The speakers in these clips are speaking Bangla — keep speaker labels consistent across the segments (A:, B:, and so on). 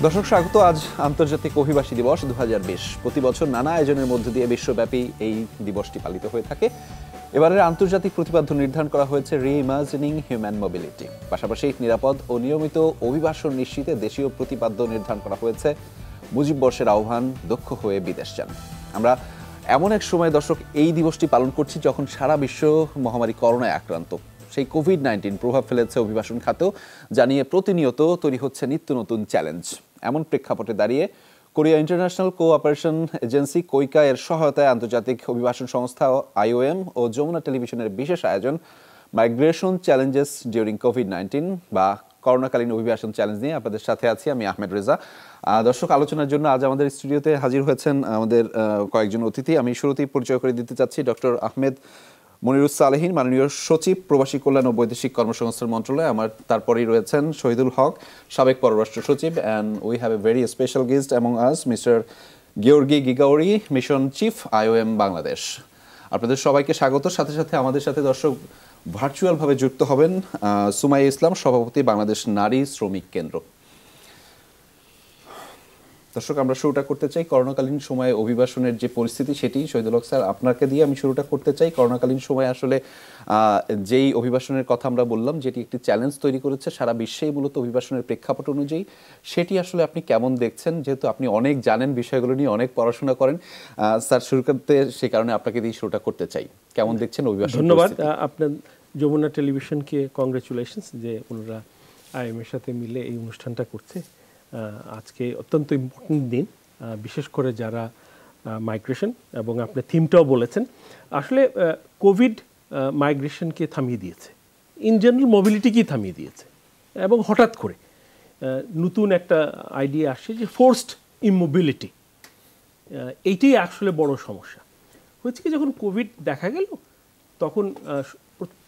A: দর্শক স্বাগত। আজ আন্তর্জাতিক অভিবাসী দিবস 2020। প্রতি বছর নানা আয়োজনের মধ্য দিয়ে বিশ্বব্যাপী এই দিবসটি পালিত হয়ে থাকে। এবারের আন্তর্জাতিক প্রতিপাদ্য নির্ধারণ করা হয়েছে রিইমাজিনিং হিউম্যান মোবিলিটি। পাশাপাশি নিরাপদ ও নিয়মিত অভিবাসন নিশ্চিতে দেশীয় প্রতিপাদ্য নির্ধারণ করা হয়েছে মুজিব বর্ষের আহ্বান দক্ষ হয়ে বিদেশ যান। আমরা এমন এক সময় দর্শক এই দিবসটি পালন করছি যখন সারা বিশ্ব মহামারী করোনায় আক্রান্ত। সেই কোভিড-19 প্রভাব ফেলেছে অভিবাসন খাতেও, জানিয়ে প্রতিনিয়ত তৈরি হচ্ছে নিত্য নতুন চ্যালেঞ্জ। এমন প্রেক্ষাপটে দাঁড়িয়ে কোরিয়া ইন্টারন্যাশনাল কোঅপারেশন এজেন্সি কোইকা এর সহায়তায় আন্তর্জাতিক অভিবাসন সংস্থা IOM ও যমুনা টেলিভিশনের বিশেষ আয়োজন মাইগ্রেশন চ্যালেঞ্জেস ডিউরিং কোভিড-19 বা করোনাকালীন অভিবাসন চ্যালেঞ্জ নিয়ে আপনাদের সাথে আছি আমি আহমেদ রেজা। দর্শক, আলোচনার জন্য আজ আমাদের স্টুডিওতে হাজির হয়েছেন আমাদের কয়েকজন অতিথি। আমি শুরুতেই পরিচয় করে দিতে চাচ্ছি ডক্টর আহমেদ মনিরুস-সালেহীন, মাননীয় সচিব, প্রবাসী কল্যাণ ও বৈদেশিক কর্মসংস্থান মন্ত্রণালয়। তারপরেই রয়েছেন শহীদুল হক, সাবেক পররাষ্ট্র সচিব, and we have a very special guest among us, mister গিওর্গি Gigauri, mission chief IOM Bangladesh. আপনাদের সবাইকে স্বাগত। সাথে সাথে আমাদের সাথে দর্শক ভার্চুয়ালভাবে যুক্ত হবেন সুমাইয়া ইসলাম, সভাপতি, বাংলাদেশ নারী শ্রমিক কেন্দ্র। দর্শক, আমরা শুরুটা করতে চাই করোনাকালীন সময়ে অভিবাসনের যে পরিস্থিতি সেটি। শহীদুল হক স্যার, আপনাকে দিয়ে আমি শুরুটা করতে চাই। করোনাকালীন সময়ে আসলে যেই অভিবাসনের কথা আমরা বললাম, যেটি একটি চ্যালেঞ্জ তৈরি করেছে সারা বিশ্বেই মূলত অভিবাসনের প্রেক্ষাপট অনুযায়ী, সেটি আসলে আপনি কেমন দেখছেন? যেহেতু আপনি অনেক জানেন, বিষয়গুলো নিয়ে অনেক পড়াশোনা করেন স্যার, শুরু করতে সেই কারণে আপনাকে দিয়ে শুরুটা করতে চাই। কেমন দেখছেন অভিবাসন?
B: ধন্যবাদ। আপনার যমুনা টেলিভিশনকে কংগ্রেচুলেশনস যে ওনারা IOM এর সাথে মিলে এই অনুষ্ঠানটা করছে। আজকে অত্যন্ত ইম্পর্টেন্ট দিন, বিশেষ করে যারা মাইগ্রেশন, এবং আপনি থিমটাও বলেছেন। আসলে কোভিড মাইগ্রেশনকে থামিয়ে দিয়েছে, ইন জেনারেল মোবিলিটিকেই থামিয়ে দিয়েছে, এবং হঠাৎ করে নতুন একটা আইডিয়া আসছে যে ফোর্সড ইমোবিলিটি। এইটাই আসলে বড় সমস্যা হচ্ছে কি, যখন কোভিড দেখা গেল তখন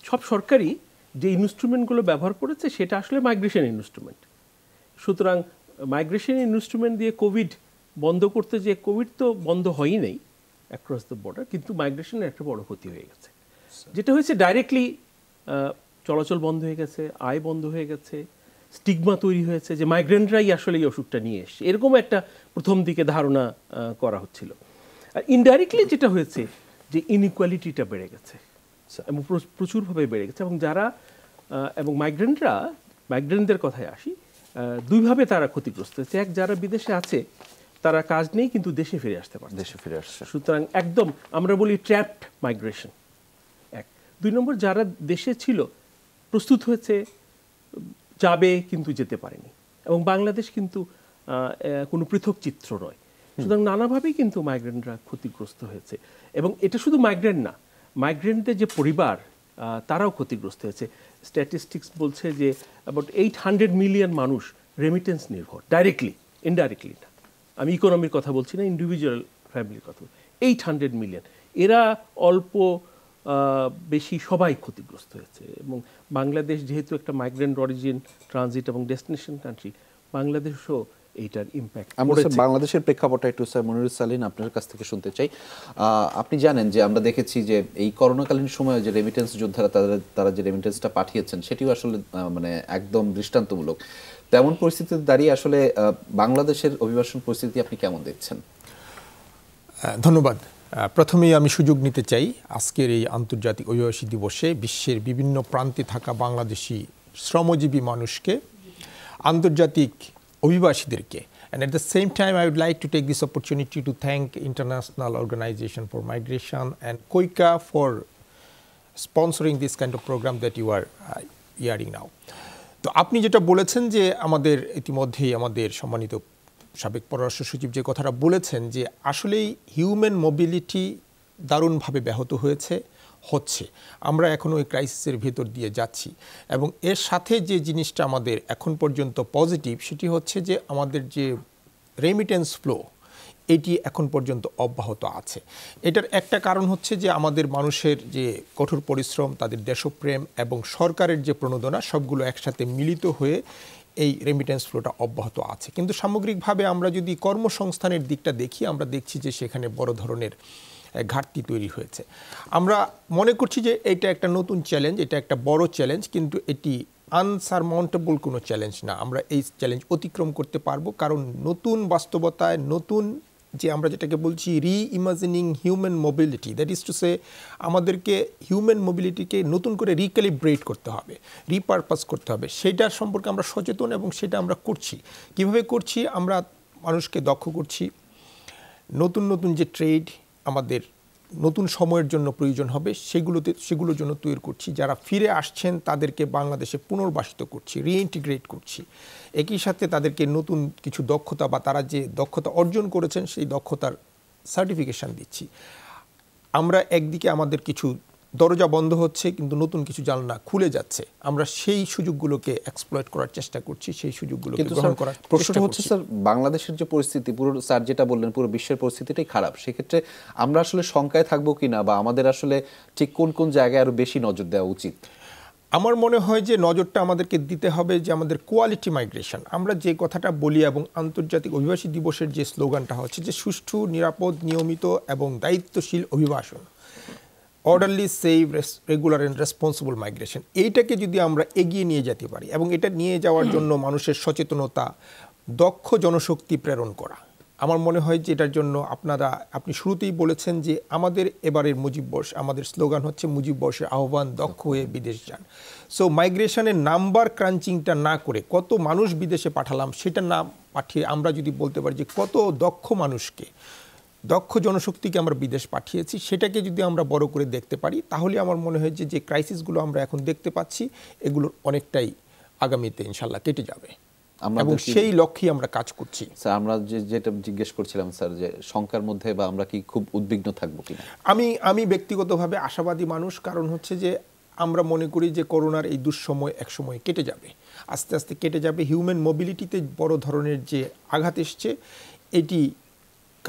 B: সব সরকারই যে ইনস্ট্রুমেন্টগুলো ব্যবহার করেছে সেটা আসলে মাইগ্রেশন ইনস্ট্রুমেন্ট। সুতরাং মাইগ্রেশন ইনস্ট্রুমেন্ট দিয়ে কোভিড বন্ধ করতে, যে কোভিড তো বন্ধ হয়ই নেই অ্যাক্রস দ্য বর্ডার, কিন্তু মাইগ্রেশনের একটা বড় ক্ষতি হয়ে গেছে। যেটা হয়েছে ডাইরেক্টলি চলাচল বন্ধ হয়ে গেছে, আয় বন্ধ হয়ে গেছে, স্টিগমা তৈরি হয়েছে যে মাইগ্রেন্টরাই আসলে এই অসুখটা নিয়ে এসছে, এরকম একটা প্রথম দিকে ধারণা করা হচ্ছিল। আর ইনডাইরেক্টলি যেটা হয়েছে যে ইনইকুয়ালিটিটা বেড়ে গেছে, এবং প্রচুরভাবে বেড়ে গেছে। এবং যারা এবং মাইগ্রেন্টদের কথায় আসি, দুইভাবে তারা ক্ষতিগ্রস্ত হয়েছে। এক, যারা বিদেশে আছে তারা কাজ নেই কিন্তু দেশে ফিরে আসতে পারছে,
A: দেশে ফিরে আসছে।
B: সুতরাং একদম আমরা বলি ট্র্যাপড মাইগ্রেশন। এক। দুই নম্বর, যারা দেশে ছিল, প্রস্তুত হয়েছে, যাবে কিন্তু যেতে পারেনি। এবং বাংলাদেশ কিন্তু কোনো পৃথক চিত্র নয়। সুতরাং নানাভাবেই কিন্তু মাইগ্রেন্টরা ক্ষতিগ্রস্ত হয়েছে। এবং এটা শুধু মাইগ্রেন্ট না, মাইগ্রেন্টদের যে পরিবার তারাও ক্ষতিগ্রস্ত হয়েছে। স্ট্যাটিস্টিক্স বলছে যে অ্যাবাউট 800 মিলিয়ন মানুষ রেমিটেন্স নির্ভর, ডাইরেক্টলি, ইনডাইরেক্টলি না। আমি ইকোনমির কথা বলছি না, ইন্ডিভিজুয়াল ফ্যামিলির কথা। 800 মিলিয়ন, এরা অল্প বেশি সবাই ক্ষতিগ্রস্ত হয়েছে। এবং বাংলাদেশ যেহেতু একটা মাইগ্রেন্ট অরিজিন, ট্রানজিট এবং ডেস্টিনেশন কান্ট্রি, বাংলাদেশও এইটার ইম্প্যাক্ট।
A: আমরা বাংলাদেশের প্রেক্ষাপটটা একটু স্যার মনিরুস-সালেহীন আপনার কাছ থেকে শুনতে চাই। আপনি জানেন যে আমরা দেখেছি যে এই করোনাকালীন সময়ে যে রেমিটেন্স যোদ্ধারা তারা যে রেমিটেন্সটা পাঠিয়েছেন সেটিও আসলে মানে একদম দৃষ্টান্তমূলক। তেমন পরিস্থিতিতে দাঁড়িয়ে আসলে বাংলাদেশের অভিবাসন পরিস্থিতি আপনি কেমন দেখছেন?
C: ধন্যবাদ। প্রথমেই আমি সুযোগ নিতে চাই আজকের এই আন্তর্জাতিক অভিবাসী দিবসে বিশ্বের বিভিন্ন প্রান্তে থাকা বাংলাদেশি শ্রমজীবী মানুষকে, আন্তর্জাতিক অভিবাসীদেরকে, and at the same time I would like to take this opportunity to thank International Organization for Migration and COICA for sponsoring this kind of program that you are hearing now. তো আপনি যেটা বলেছেন যে আমাদের ইতিমধ্যেই আমাদের সম্মানিত সাবেক পররাষ্ট্র সচিব যে কথাটা বলেছেন যে আসলেই হিউম্যান মোবিলিটি দারুণভাবে ব্যাহত হচ্ছে। আমরা এখন ওই ক্রাইসিসের ভেতর দিয়ে যাচ্ছি, এবং এর সাথে যে জিনিসটা আমাদের এখন পর্যন্ত পজিটিভ সেটি হচ্ছে যে আমাদের যে রেমিটেন্স ফ্লো এটি এখন পর্যন্ত অব্যাহত আছে। এটার একটা কারণ হচ্ছে যে আমাদের মানুষের যে কঠোর পরিশ্রম, তাদের দেশপ্রেম এবং সরকারের যে প্রণোদনা, সবগুলো একসাথে মিলিত হয়ে এই রেমিটেন্স ফ্লোটা অব্যাহত আছে। কিন্তু সামগ্রিকভাবে আমরা যদি কর্মসংস্থানের দিকটা দেখি, আমরা দেখছি যে সেখানে বড় ধরনের ঘাটতি তৈরি হয়েছে। আমরা মনে করছি যে এটা একটা নতুন চ্যালেঞ্জ, এটা একটা বড় চ্যালেঞ্জ, কিন্তু এটি আনসারমাউন্টেবল কোনো চ্যালেঞ্জ না। আমরা এই চ্যালেঞ্জ অতিক্রম করতে পারবো, কারণ নতুন বাস্তবতায় নতুন যে আমরা যেটাকে বলছি reimagining human mobility, that is to say আমাদেরকে হিউম্যান মোবিলিটিকে নতুন করে রিক্যালিব্রেট করতে হবে, রিপারপাস করতে হবে। সেটার সম্পর্কে আমরা সচেতন এবং সেটা আমরা করছি। কিভাবে করছি? আমরা মানুষকে দক্ষ করছি। নতুন নতুন যে ট্রেড আমাদের নতুন সময়ের জন্য প্রয়োজন হবে সেগুলোর জন্য তৈরি করছি। যারা ফিরে আসছেন তাদেরকে বাংলাদেশে পুনর্বাসিত করছি, রিইন্টিগ্রেট করছি। একই সাথে তাদেরকে নতুন কিছু দক্ষতা বা তারা যে দক্ষতা অর্জন করেছেন সেই দক্ষতার সার্টিফিকেশন দিচ্ছি। আমরা একদিকে আমাদের কিছু দরজা বন্ধ হচ্ছে কিন্তু নতুন কিছু জানলা খুলে যাচ্ছে, আমরা সেই সুযোগগুলোকে এক্সপ্লয়েট করার চেষ্টা করছি, সেই সুযোগগুলোকে গ্রহণ করার
A: প্রশ্নটা হচ্ছে স্যার, বাংলাদেশের যে পরিস্থিতি, পুরো স্যার যেটা বললেন পুরো বিশ্বের পরিস্থিতিটাই খারাপ, সেক্ষেত্রে আমরা আসলে শঙ্কায় থাকবো কিনা, বা আমাদের আসলে ঠিক কোন কোন জায়গায় আরো বেশি নজর দেওয়া উচিত?
C: আমার মনে হয় যে নজরটা আমাদেরকে দিতে হবে যে আমাদের কোয়ালিটি মাইগ্রেশন, আমরা যে কথাটা বলি, এবং আন্তর্জাতিক অভিবাসী দিবসের যে স্লোগানটা হচ্ছে যে সুষ্ঠু, নিরাপদ, নিয়মিত এবং দায়িত্বশীল অভিবাসন, orderly, save, regular and responsible migration, এইটাকে যদি আমরা এগিয়ে নিয়ে যেতে পারি এবং এটা নিয়ে যাওয়ার জন্য মানুষের সচেতনতা, দক্ষ জনশক্তি প্রেরণ করা, আমার মনে হয় যে এটার জন্য আপনি শুরুতেই বলেছেন যে আমাদের এবারের মুজিব বর্ষ, আমাদের স্লোগান হচ্ছে মুজিব বর্ষের আহ্বান, দক্ষ হয়ে বিদেশ যান। সো মাইগ্রেশনের নাম্বার ক্রাঞ্চিংটা না করে কত মানুষ বিদেশে পাঠালাম সেটা না পাঠিয়ে আমরা যদি বলতে পারি যে কত দক্ষ মানুষকে, দক্ষ জনশক্তিকে আমরা বিদেশ পাঠিয়েছি, সেটাকে যদি আমরা বড় করে দেখতে পারি, তাহলে আমার মনে হয় যে ক্রাইসিসগুলো আমরা এখন দেখতে পাচ্ছি এগুলোর অনেকটাই আগামীতে ইনশাল্লাহ কেটে যাবে এবং সেই লক্ষ্যে আমরা কাজ করছি।
A: স্যার, আমরা যেটা জিজ্ঞেস করছিলাম স্যার, যে শঙ্কার মধ্যে বা আমরা কি খুব উদ্বিগ্ন থাকবো কিনা?
C: আমি ব্যক্তিগতভাবে আশাবাদী মানুষ, কারণ হচ্ছে যে আমরা মনে করি যে করোনার এই দুঃসময় একসময় কেটে যাবে, আস্তে আস্তে কেটে যাবে। হিউম্যান মোবিলিটিতে বড় ধরনের যে আঘাত এসছে এটি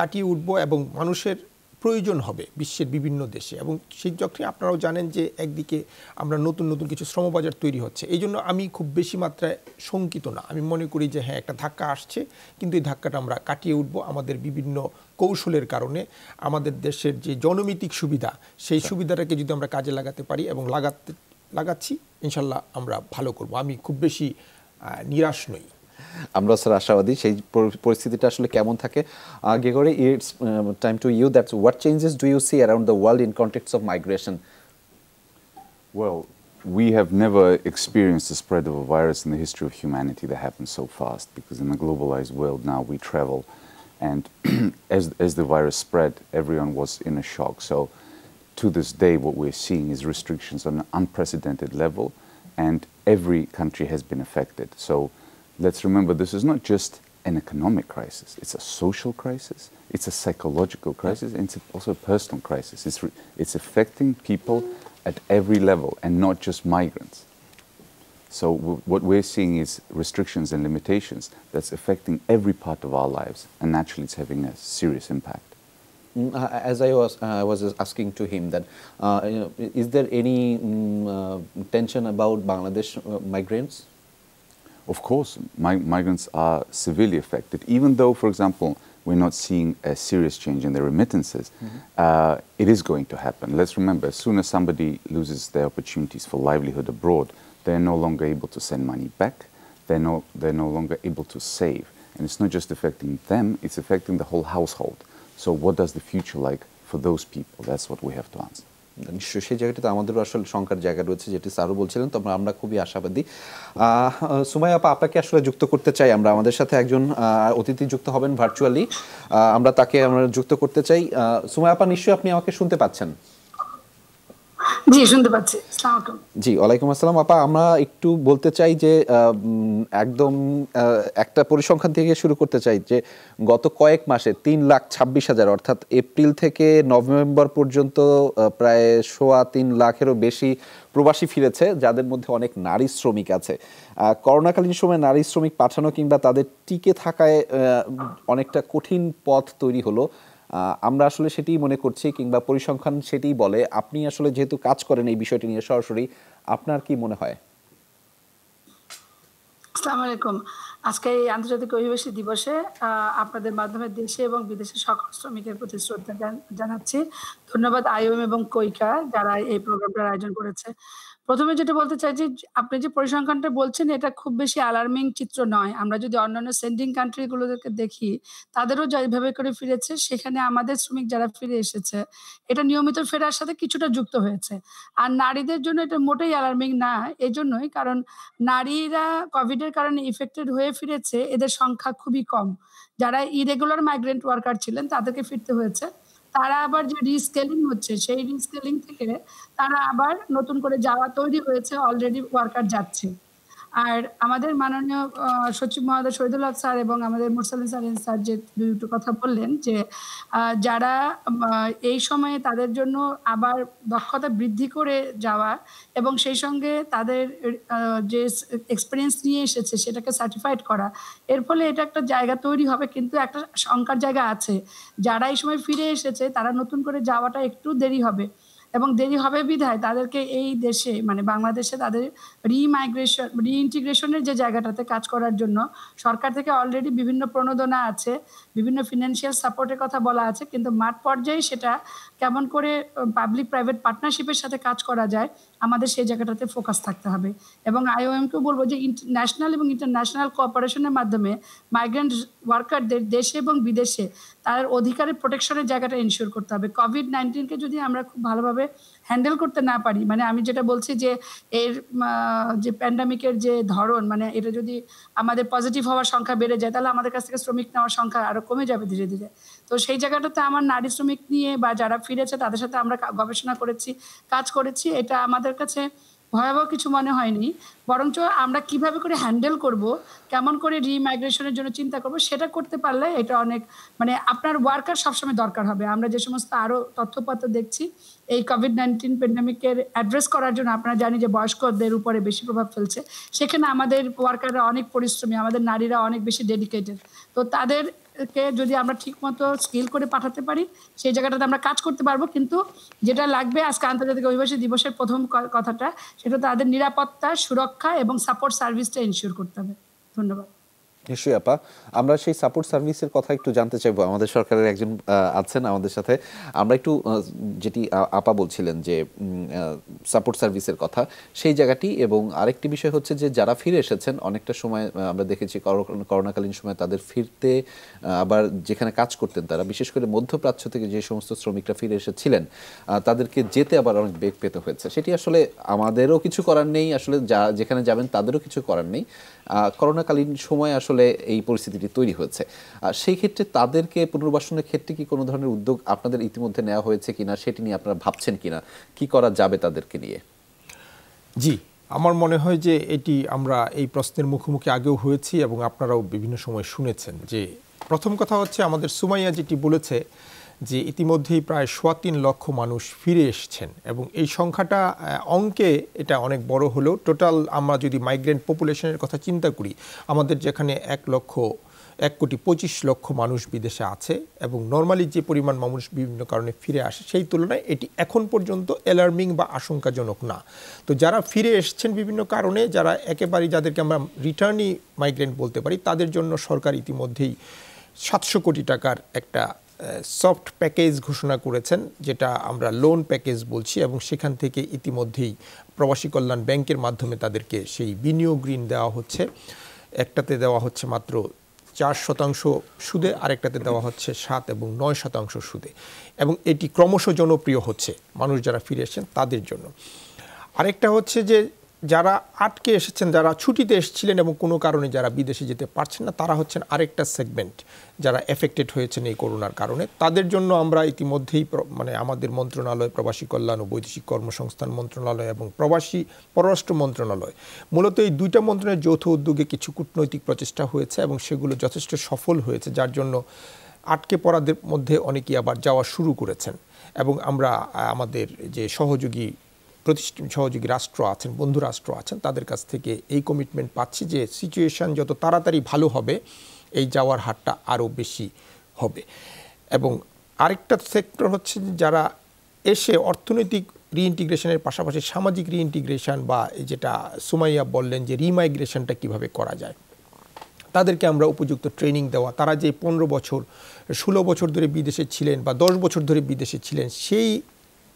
C: কাটিয়ে উঠবো এবং মানুষের প্রয়োজন হবে বিশ্বের বিভিন্ন দেশে, এবং সেই চক্রে আপনারাও জানেন যে একদিকে আমরা নতুন নতুন কিছু শ্রমবাজার তৈরি হচ্ছে। এই জন্য আমি খুব বেশি মাত্রায় শঙ্কিত না। আমি মনে করি যে হ্যাঁ, একটা ধাক্কা আসছে কিন্তু এই ধাক্কাটা আমরা কাটিয়ে উঠবো আমাদের বিভিন্ন কৌশলের কারণে। আমাদের দেশের যে জনমিতিক সুবিধা, সেই সুবিধাটাকে যদি আমরা কাজে লাগাতে পারি এবং লাগাচ্ছি, ইনশাল্লাহ আমরা ভালো করব। আমি খুব বেশি নিরাশ নই।
A: আমরা স্যার আশাবাদী। সেই পরিস্থিতিটা আসলে কেমন থাকে? Gregory, it's time to you. That's what changes do you see around the world in context of migration?
D: Well, we have never experienced the spread of a virus in the history of humanity that happened so fast, because in a globalized world now we travel, and as the virus spread, everyone was in a shock. So to this day what we're seeing is restrictions on an unprecedented level, and every country has been affected. So let's remember, this is not just an economic crisis, it's a social crisis, it's a psychological crisis, and it's also a personal crisis. It's affecting people at every level and not just migrants. So what we're seeing is restrictions and limitations that's affecting every part of our lives, and naturally it's having a serious impact.
A: As I was asking to him that is there any tension about Bangladesh migrants?
D: Of course, migrants are severely affected. Even though, for example, we're not seeing a serious change in their remittances, it is going to happen. Let's remember, as soon as somebody loses their opportunities for livelihood abroad, they're no longer able to send money back, they're no longer able to save. And it's not just affecting them, it's affecting the whole household. So what does the future like for those people? That's what we have to answer.
A: নিশ্চয়ই সেই জায়গাটাতে আমাদেরও আসলে শঙ্কার জায়গা রয়েছে, যেটি স্যারও বলছিলেন। তবে আমরা খুবই আশাবাদী। সুমাইয়া আপা, আপনাকে আসলে যুক্ত করতে চাই আমরা। আমাদের সাথে একজন অতিথি যুক্ত হবেন ভার্চুয়ালি, আমরা তাকে যুক্ত করতে চাই। সুমাইয়া আপা, নিশ্চয়ই আপনি আমাকে শুনতে পাচ্ছেন?
E: জি, শুনতে পাচ্ছি। আসসালামু আলাইকুম।
A: জি, ওয়ালাইকুম আসসালাম। আপা, আমরা একটু বলতে চাই যে একদম একটা পরিসংখ্যান থেকে শুরু করতে চাই যে গত কয়েক মাসে 3,26,000, অর্থাৎ এপ্রিল থেকে নভেম্বর পর্যন্ত প্রায় 3.25 লাখেরও বেশি প্রবাসী ফিরেছে, যাদের মধ্যে অনেক নারী শ্রমিক আছে। করোনাকালীন সময়ে নারী শ্রমিক পাঠানো কিংবা তাদের টিকে থাকায় অনেকটা কঠিন পথ তৈরি হলো। আমরা আসলে সেটাই মনে করছি, কিংবা পরিসংখ্যান সেটাই বলে। আপনি আসলে যেহেতু কাজ করেন এই বিষয়টি নিয়ে সরাসরি, আপনার কি মনে হয়?
E: আসসালামু আলাইকুম। আজকে এই আন্তর্জাতিক অভিবাসী দিবসে আপনাদের মাধ্যমে দেশে এবং বিদেশে সকল শ্রমিকের প্রতি শ্রদ্ধা জানাচ্ছি। ধন্যবাদ আইওএম এবং কৈকা যারা এই প্রোগ্রামটার আয়োজন করেছে। প্রথমে যেটা বলতে চাই যে আপনি যে পরিসংখ্যানটা বলছেন এটা খুব বেশি অ্যালার্মিং চিত্র নয়। আমরা যদি অন্যান্য সেন্ডিং কান্ট্রি গুলোকে দেখি, তাদেরও যেভাবে করে ফিরেছে সেখানে আমাদের শ্রমিক যারা ফিরে এসেছে, এটা নিয়মিত ফেরার সাথে কিছুটা যুক্ত হয়েছে। আর নারীদের জন্য এটা মোটেই অ্যালার্মিং না। এজন্যই কারণ নারীরা কোভিডের কারণে ইফেক্টেড হয়ে ফিরেছে এদের সংখ্যা খুবই কম। যারা ইরেগুলার মাইগ্রেন্ট ওয়ার্কার ছিলেন তাদেরকে ফিরতে হয়েছে। তারা আবার যে রিস্কেলিং হচ্ছে সেই রিস্কেলিং থেকে তারা আবার নতুন করে যাওয়া তৈরি হয়েছে, অলরেডি ওয়ার্কার যাচ্ছে। আর আমাদের মাননীয় সচিব মহোদয় শহীদুল হক স্যার এবং আমাদের মুরসালিন সারিন স্যার যে দুটো কথা বললেন যে যারা এই সময়ে তাদের জন্য আবার দক্ষতা বৃদ্ধি করে যাওয়া এবং সেই সঙ্গে তাদের যে এক্সপেরিয়েন্স নিয়ে এসেছে সেটাকে সার্টিফাইড করা, এর ফলে এটা একটা জায়গা তৈরি হবে। কিন্তু একটা শঙ্কার জায়গা আছে, যারা এই সময় ফিরে এসেছে তারা নতুন করে যাওয়াটা একটু দেরি হবে এবং দেরি হবে বিধায় তাদেরকে এই দেশে মানে বাংলাদেশে তাদের রিইন্টিগ্রেশনের যে জায়গাটাতে কাজ করার জন্য সরকার থেকে অলরেডি বিভিন্ন প্রণোদনা আছে, বিভিন্ন ফিনান্সিয়াল সাপোর্টের কথা বলা আছে, কিন্তু মাঠ পর্যায়ে সেটা কেমন করে পাবলিক প্রাইভেট পার্টনারশিপের সাথে কাজ করা যায় আমাদের সেই জায়গাটাতে ফোকাস থাকতে হবে। এবং আইওএমকেও বলবো যে ন্যাশনাল এবং ইন্টারন্যাশনাল কোঅপারেশনের মাধ্যমে মাইগ্রেন্ট ওয়ার্কারদের দেশে এবং বিদেশে তার অধিকারের প্রোটেকশনের জায়গাটা এনশিওর করতে হবে। কোভিড-19কে যদি আমরা খুব ভালোভাবে হ্যান্ডেল করতে না পারি, মানে আমি যেটা বলছি যে এর যে প্যান্ডামিকের যে ধরন, মানে এটা যদি আমাদের পজিটিভ হওয়ার সংখ্যা বেড়ে যায় তাহলে আমাদের কাছ থেকে শ্রমিক নেওয়ার সংখ্যা আরো কমে যাবে ধীরে ধীরে। তো সেই জায়গাটাতে আমার নারী শ্রমিক নিয়ে বা যারা ফিরেছে তাদের সাথে আমরা গবেষণা করেছি, কাজ করেছি। এটা আমাদের কাছে ভয়াবহ কিছু মনে হয়নি, বরঞ্চ আমরা কিভাবে করে হ্যান্ডেল করব, কেমন করে রিমাইগ্রেশনের জন্য চিন্তা করব, সেটা করতে পারলে এটা অনেক মানে আপনার ওয়ার্কার সবসময় দরকার হবে। আমরা যে সমস্ত আরও তথ্যপত্র দেখছি এই কোভিড-19 প্যান্ডামিকের অ্যাড্রেস করার জন্য, আপনারা জানি যে বয়স্কদের উপরে বেশি প্রভাব ফেলছে, সেখানে আমাদের ওয়ার্কাররা অনেক পরিশ্রমী, আমাদের নারীরা অনেক বেশি ডেডিকেটেড। তো তাদেরকে যদি আমরা ঠিকমতো স্কিল করে পাঠাতে পারি সেই জায়গাটাতে আমরা কাজ করতে পারবো। কিন্তু যেটা লাগবে আজকে আন্তর্জাতিক অভিবাসী দিবসের প্রথম কথাটা, সেটা তাদের নিরাপত্তা, সুরক্ষা এবং সাপোর্ট সার্ভিসটা এনশিওর করতে হবে। ধন্যবাদ।
A: নিশ্চয়ই আপা, আমরা সেই সাপোর্ট সার্ভিসের কথা একটু জানতে চাইবো। আমাদের সরকারের একজন আছেন আমাদের সাথে, আমরা একটু যেটি আপা বলছিলেন যে সাপোর্ট সার্ভিসের কথা, সেই জায়গাটি। এবং আরেকটি বিষয় হচ্ছে যে যারা ফিরে এসেছেন অনেকটা সময় আমরা দেখেছি করোনাকালীন সময় তাদের ফিরতে আবার যেখানে কাজ করতেন তারা, বিশেষ করে মধ্যপ্রাচ্য থেকে যে সমস্ত শ্রমিকরা ফিরে এসেছিলেন তাদেরকে যেতে আবার অনেক বেগ পেতে হয়েছে। সেটি আসলে আমাদেরও কিছু করার নেই, আসলে যেখানে যাবেন তাদেরও কিছু করার নেই। করোনাকালীন সময় আসলে এই পরিস্থিতিটি তৈরি হয়েছে। সেই ক্ষেত্রে তাদেরকে পুনর্বাসনের ক্ষেত্রে কি কোনো ধরনের উদ্যোগ আপনাদের ইতিমধ্যে নেওয়া হয়েছে কিনা, সেটি নিয়ে আপনারা ভাবছেন কিনা, কি করা যাবে তাদেরকে নিয়ে?
C: জি, আমার মনে হয় যে এটি আমরা এই প্রশ্নের মুখোমুখি আগেও হয়েছি এবং আপনারাও বিভিন্ন সময় শুনেছেন। যে প্রথম কথা হচ্ছে আমাদের সুমাইয়া যেটি বলেছে যে ইতিমধ্যেই প্রায় ৩.৫ লক্ষ মানুষ ফিরে এসেছেন এবং এই সংখ্যাটা অঙ্কে এটা অনেক বড় হলেও টোটাল আমরা যদি মাইগ্রেন্ট পপুলেশনের কথা চিন্তা করি, আমাদের যেখানে ১,২৫,০০,০০০ মানুষ বিদেশে আছে এবং নর্মালি যে পরিমাণ মানুষ বিভিন্ন কারণে ফিরে আসে সেই তুলনায় এটি এখন পর্যন্ত অ্যালার্মিং বা আশঙ্কাজনক না। তো যারা ফিরে এসেছেন বিভিন্ন কারণে, যারা একেবারেই যাদেরকে আমরা রিটার্নি মাইগ্রেন্ট বলতে পারি, তাদের জন্য সরকার ইতিমধ্যেই ৭০০ কোটি টাকার একটা সফট প্যাকেজ ঘোষণা করেছেন, যেটা আমরা লোন প্যাকেজ বলছি, এবং সেখান থেকে ইতিমধ্যেই প্রবাসী কল্যাণ ব্যাংকের মাধ্যমে তাদেরকে সেই বিনিয়োগ ঋণ দেওয়া হচ্ছে। একটাতে দেওয়া হচ্ছে মাত্র ৪% সুদে, আরেকটাতে দেওয়া হচ্ছে ৭ এবং ৯% সুদে, এবং এটি ক্রমশ জনপ্রিয় হচ্ছে মানুষ যারা ফিরে এসেছেন তাদের জন্য। আরেকটা হচ্ছে যে যারা আটকে এসেছেন, যারা ছুটিতে এসেছিলেন এবং কোনো কারণে যারা বিদেশে যেতে পারছেন না, তারা হচ্ছেন আরেকটা সেগমেন্ট যারা এফেক্টেড হয়েছেন এই করোনার কারণে। তাদের জন্য আমরা ইতিমধ্যেই মানে আমাদের মন্ত্রণালয়, প্রবাসী কল্যাণ ও বৈদেশিক কর্মসংস্থান মন্ত্রণালয় এবং প্রবাসী পররাষ্ট্র মন্ত্রণালয়, মূলত এই দুইটা মন্ত্রণালয়ের যৌথ উদ্যোগে কিছু কূটনৈতিক প্রচেষ্টা হয়েছে এবং সেগুলো যথেষ্ট সফল হয়েছে, যার জন্য আটকে পড়াদের মধ্যে অনেকেই আবার যাওয়া শুরু করেছেন। এবং আমরা আমাদের যে সহযোগী রাষ্ট্র আছেন, বন্ধু রাষ্ট্র আছেন, তাদের কাছ থেকে এই কমিটমেন্ট পাচ্ছি যে সিচুয়েশন যত তাড়াতাড়ি ভালো হবে এই যাওয়ার হারটা আরও বেশি হবে। এবং আরেকটা সেক্টর হচ্ছে যারা এসে অর্থনৈতিক রিইন্টিগ্রেশনের পাশাপাশি সামাজিক রিইন্টিগ্রেশন বা যেটা সুমাইয়া বললেন যে রিমাইগ্রেশনটা কিভাবে করা যায়, তাদেরকে আমরা উপযুক্ত ট্রেনিং দেওয়া। তারা যে 15 বছর 16 বছর ধরে বিদেশে ছিলেন বা 10 বছর ধরে বিদেশে ছিলেন, সেই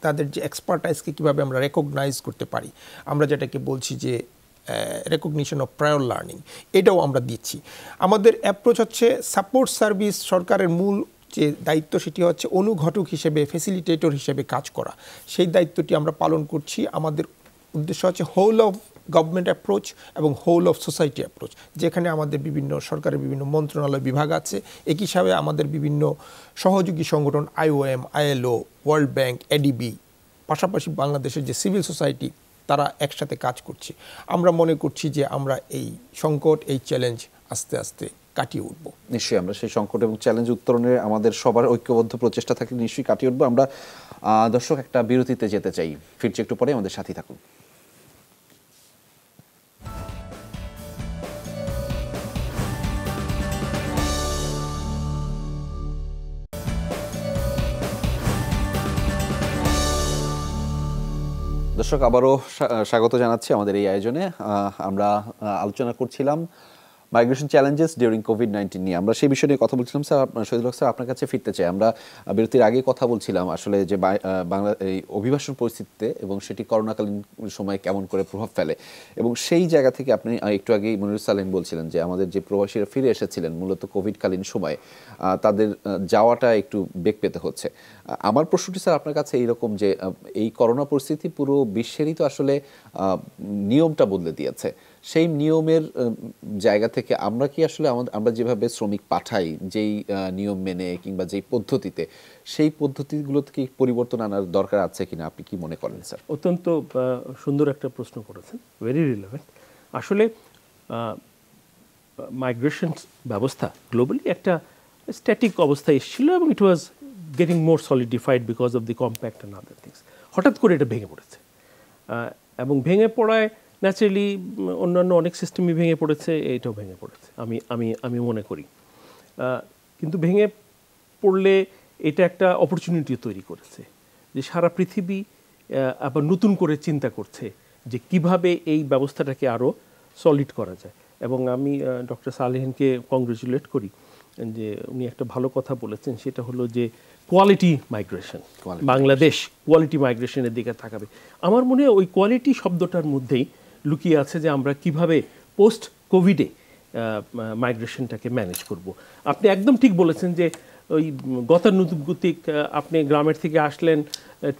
C: তাদের যে এক্সপার্টাইজকে কীভাবে আমরা রেকগনাইজ করতে পারি, আমরা যেটাকে বলছি যে রেকগনিশন অফ প্রায়র লার্নিং, এটাও আমরা দিচ্ছি। আমাদের অ্যাপ্রোচ হচ্ছে সাপোর্ট সার্ভিস, সরকারের মূল যে দায়িত্ব সেটি হচ্ছে অনুঘটক হিসেবে, ফেসিলিটেটর হিসেবে কাজ করা। সেই দায়িত্বটি আমরা পালন করছি। আমাদের উদ্দেশ্য হচ্ছে হোল অফ গভর্নমেন্ট অ্যাপ্রোচ এবং হোল অফ সোসাইটি অ্যাপ্রোচ, যেখানে আমাদের বিভিন্ন সরকারের বিভিন্ন মন্ত্রণালয় বিভাগ আছে। একই হিসাবে আমাদের বিভিন্ন সহযোগী সংগঠন IOM, ILO, world bank, ADB, পাশাপাশি বাংলাদেশের যে সিভিল সোসাইটি, তারা একসাথে কাজ করছে। আমরা মনে করছি যে আমরা এই সংকট, এই চ্যালেঞ্জ আস্তে আস্তে কাটিয়ে উঠব।
A: নিশ্চয়ই আমরা সেই সংকট এবং চ্যালেঞ্জ উত্তরণে আমাদের সবার ঐক্যবদ্ধ প্রচেষ্টা থাকলে নিশ্চয়ই কাটিয়ে উঠবো। আমরা দর্শক একটা বিরতিতে যেতে চাই, ফিরছি একটু পরে, আমাদের সাথে থাকুন। দর্শক আবারও স্বাগত জানাচ্ছি আমাদের এই আয়োজনে। আমরা আলোচনা করছিলাম মাইগ্রেশন চ্যালেঞ্জেস ডিউরিং কোভিড-19 নিয়ে। আমরা সেই বিষয় নিয়ে কথা বলছিলাম। স্যার, শহীদুল হক স্যার, আপনার কাছে ফিরতে চাই। আমরা বিরতির আগে কথা বলছিলাম আসলে যে বাংলা এই অভিবাসন পরিস্থিতিতে এবং সেটি করোনাকালীন সময়ে কেমন করে প্রভাব ফেলে, এবং সেই জায়গা থেকে আপনি একটু আগেই মনিরুল সালেম বলছিলেন যে আমাদের যে প্রবাসীরা ফিরে এসেছিলেন মূলত কোভিডকালীন সময়ে, তাদের যাওয়াটা একটু বেগ পেতে হচ্ছে। আমার প্রশ্নটি স্যার আপনার কাছে এইরকম যে এই করোনা পরিস্থিতি পুরো বিশ্বেরই তো আসলে নিয়মটা বদলে দিয়েছে। সেই নিয়মের জায়গা থেকে আমরা কি আসলে আমরা যেভাবে শ্রমিক পাঠাই যেই নিয়ম মেনে কিংবা যেই পদ্ধতিতে, সেই পদ্ধতিগুলোতে কি পরিবর্তন আনার দরকার আছে কিনা, আপনি কি মনে করেন স্যার?
B: অত্যন্ত সুন্দর একটা প্রশ্ন করেছেন, ভেরি রিলেভেন্ট। আসলে মাইগ্রেশন ব্যবস্থা গ্লোবালি একটা স্ট্যাটিক অবস্থায় এসেছিল এবং it was getting more solidified because of the compact and other things. হঠাৎ করে এটা ভেঙে পড়েছে, এবং ভেঙে পড়ায় ন্যাচারালি অন্যান্য অনেক সিস্টেমই ভেঙে পড়েছে, এইটাও ভেঙে পড়েছে আমি মনে করি। কিন্তু ভেঙে পড়লে এটা একটা অপরচুনিটি তৈরি করেছে যে সারা পৃথিবী আবার নতুন করে চিন্তা করছে যে কিভাবে এই ব্যবস্থাটাকে আরও সলিড করা যায়। এবং আমি ডক্টর সালেহিনকে কংগ্রেচুলেট করি যে উনি একটা ভালো কথা বলেছেন, সেটা হলো যে কোয়ালিটি মাইগ্রেশন, বাংলাদেশ কোয়ালিটি মাইগ্রেশনের দিকে তাকাবে। আমার মনে হয় ওই কোয়ালিটি শব্দটার মধ্যেই লুকিয়ে আছে যে আমরা কিভাবে পোস্ট কোভিডে মাইগ্রেশনটাকে ম্যানেজ করব। আপনি একদম ঠিক বলেছেন যে ওই গতানুগতিক, আপনি গ্রামের থেকে আসলেন,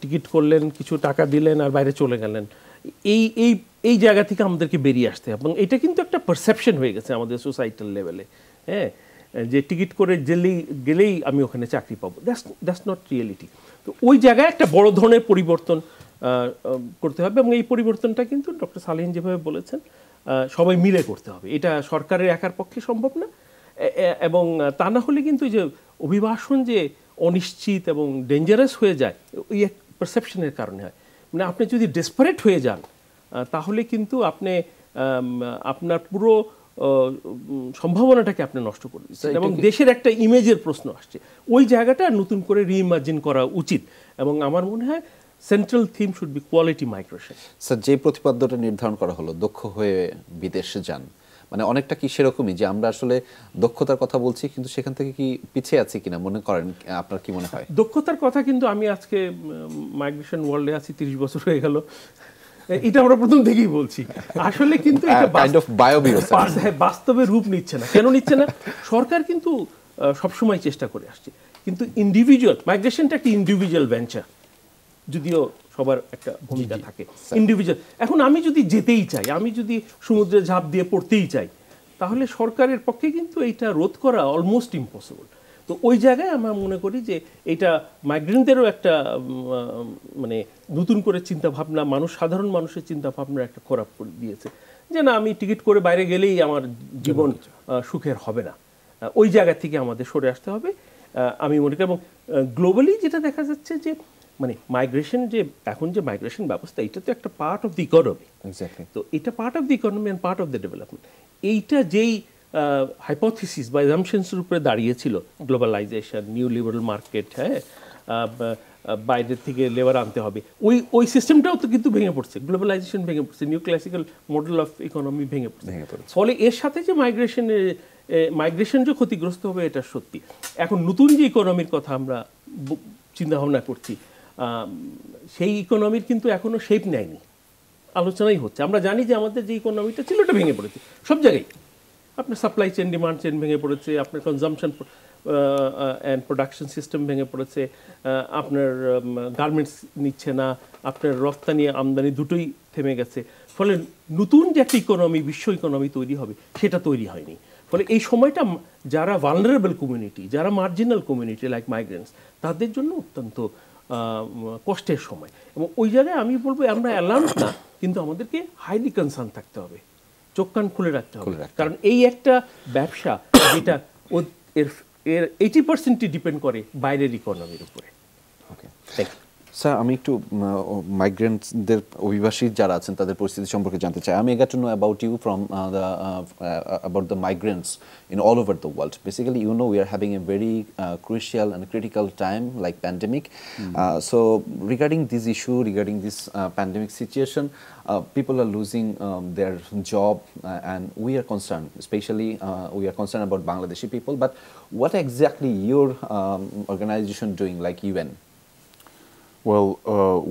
B: টিকিট করলেন, কিছু টাকা দিলেন আর বাইরে চলে গেলেন, এই এই এই জায়গা থেকে আমাদেরকে বেরিয়ে আসতে হবে। এবং এটা কিন্তু একটা পারসেপশন হয়ে গেছে আমাদের সোসাইটাল লেভেলে, হ্যাঁ, যে টিকিট করে গেলেই আমি ওখানে চাকরি পাবো। That's not reality. তো ওই জায়গায় একটা বড় ধরনের পরিবর্তন করতে হবে, এবং এই পরিবর্তনটা কিন্তু ডক্টর সালেহিন যেভাবে বলেছেন সবাই মিলে করতে হবে। এটা সরকারের একার পক্ষে সম্ভব না, এবং তা না হলে কিন্তু যে অভিবাসন যে অনিশ্চিত এবং ডেঞ্জারাস হয়ে যায়, ওই এক পারসেপশনের কারণে হয়। মানে আপনি যদি ডেসপারেট হয়ে যান তাহলে কিন্তু আপনি আপনার পুরো সম্ভাবনাটাকে আপনি নষ্ট করে দিচ্ছেন, এবং দেশের একটা ইমেজের প্রশ্ন আসছে। ওই জায়গাটা নতুন করে রিইমাজিন করা উচিত, এবং আমার মনে হয় central theme should be quality migration.
A: Sir, যে প্রতিপাদ্যটা নির্ধারণ করা হলো দক্ষ হয়ে বিদেশে যান, মানে অনেকটা কি সেরকমই যে আমরা আসলে দক্ষতার কথা বলছি কিন্তু সেখান থেকে কি পিছিয়ে আছি কিনা মনে করেন? আপনার কি মনে হয়?
B: দক্ষতার কথা কিন্তু আমি আজকে মাইগ্রেশন ওয়ার্ল্ডে আছি 30 বছর হয়ে গেল, এটা আমরা প্রথম থেকেই বলছি। আসলে কিন্তু এটা বাস্তবে রূপ নিচ্ছে না। কেন নিচ্ছে না? সরকার কিন্তু সবসময় চেষ্টা করে আসছে, কিন্তু ইন্ডিভিজুয়াল মাইগ্রেশনটা একটা ইন্ডিভিজুয়াল ভেঞ্চার, যদিও সবার একটা ভূমিকা থাকে ইন্ডিভিজুয়াল। এখন আমি যদি যেতেই চাই, আমি যদি সমুদ্রে ঝাঁপ দিয়ে পড়তেই চাই, তাহলে সরকারের পক্ষে কিন্তু এইটা রোধ করা অলমোস্ট ইম্পসিবল। তো ওই জায়গায় আমরা মনে করি যে এটা মাইগ্রেন্টদেরও একটা মানে নতুন করে চিন্তাভাবনা, সাধারণ মানুষের চিন্তাভাবনার একটা খরাপ করে দিয়েছে যে না, আমি টিকিট করে বাইরে গেলেই আমার জীবন সুখের হবে না। ওই জায়গা থেকে আমাদের সরে আসতে হবে আমি মনে করি। এবং গ্লোবালি যেটা দেখা যাচ্ছে যে মানে মাইগ্রেশন, যে এখন যে মাইগ্রেশন ব্যবস্থা, এটা তো একটা পার্ট অফ দি ইকোনমি। তো এটা part of the economy and part of the development. এইটা যেই হাইপোথিসিস বা অ্যাজাম্পশনসের উপরে দাঁড়িয়েছিল, গ্লোবালাইজেশন, নিউ লিবারাল মার্কেট, হ্যাঁ, বাইরের থেকে লেবার আনতে হবে, ওই সিস্টেমটাও তো কিন্তু ভেঙে পড়ছে। গ্লোবালাইজেশন ভেঙে পড়ছে, new classical model of economy ভেঙে পড়ছে। ফলে এর সাথে যে মাইগ্রেশন যে ক্ষতিগ্রস্ত হবে এটা সত্যি। এখন নতুন যে ইকোনমির কথা আমরা চিন্তাভাবনা করছি, সেই ইকোনমির কিন্তু এখনো শেপ নেয়নি, আলোচনাই হচ্ছে। আমরা জানি যে আমাদের যে ইকোনমিটা ছিল ওটা ভেঙে পড়েছে সব জায়গায়। আপনার সাপ্লাই চেন, ডিমান্ড চেন ভেঙে পড়েছে, আপনার কনজামশন অ্যান্ড প্রোডাকশন সিস্টেম ভেঙে পড়েছে, আপনার গার্মেন্টস নিচ্ছে না, আপনার রপ্তানি আমদানি দুটোই থেমে গেছে। ফলে নতুন যে একটা ইকোনমি, বিশ্ব ইকোনমি তৈরি হবে, সেটা তৈরি হয়নি। ফলে এই সময়টা যারা ভালনারেবল কমিউনিটি, যারা মার্জিনাল কমিউনিটি লাইক মাইগ্রেন্টস, তাদের জন্য অত্যন্ত কষ্টের সময়। এবং ওই জায়গায় আমি বলবো আমরা অ্যালার্ম না, কিন্তু আমাদেরকে হাইলি কনসার্ন থাকতে হবে, চোখ কান খুলে রাখতে হবে। কারণ এই একটা ব্যবসা যেটা এর 80% ডিপেন্ড করে বাইরের ইকোনমির উপরে।
A: ওকে, স্যার আমি একটু মাইগ্রেন্টসদের, অভিবাসী যারা আছেন তাদের পরিস্থিতি সম্পর্কে জানতে চাই। আমি এগাট to know about you from about the migrants in all over the world. Basically, you know, we are having a very crucial and critical time like pandemic. So regarding this issue, regarding this pandemic situation, people are losing their job, and we are concerned, especially we are concerned about Bangladeshi people. But what exactly your organization doing, like UN?
D: Well,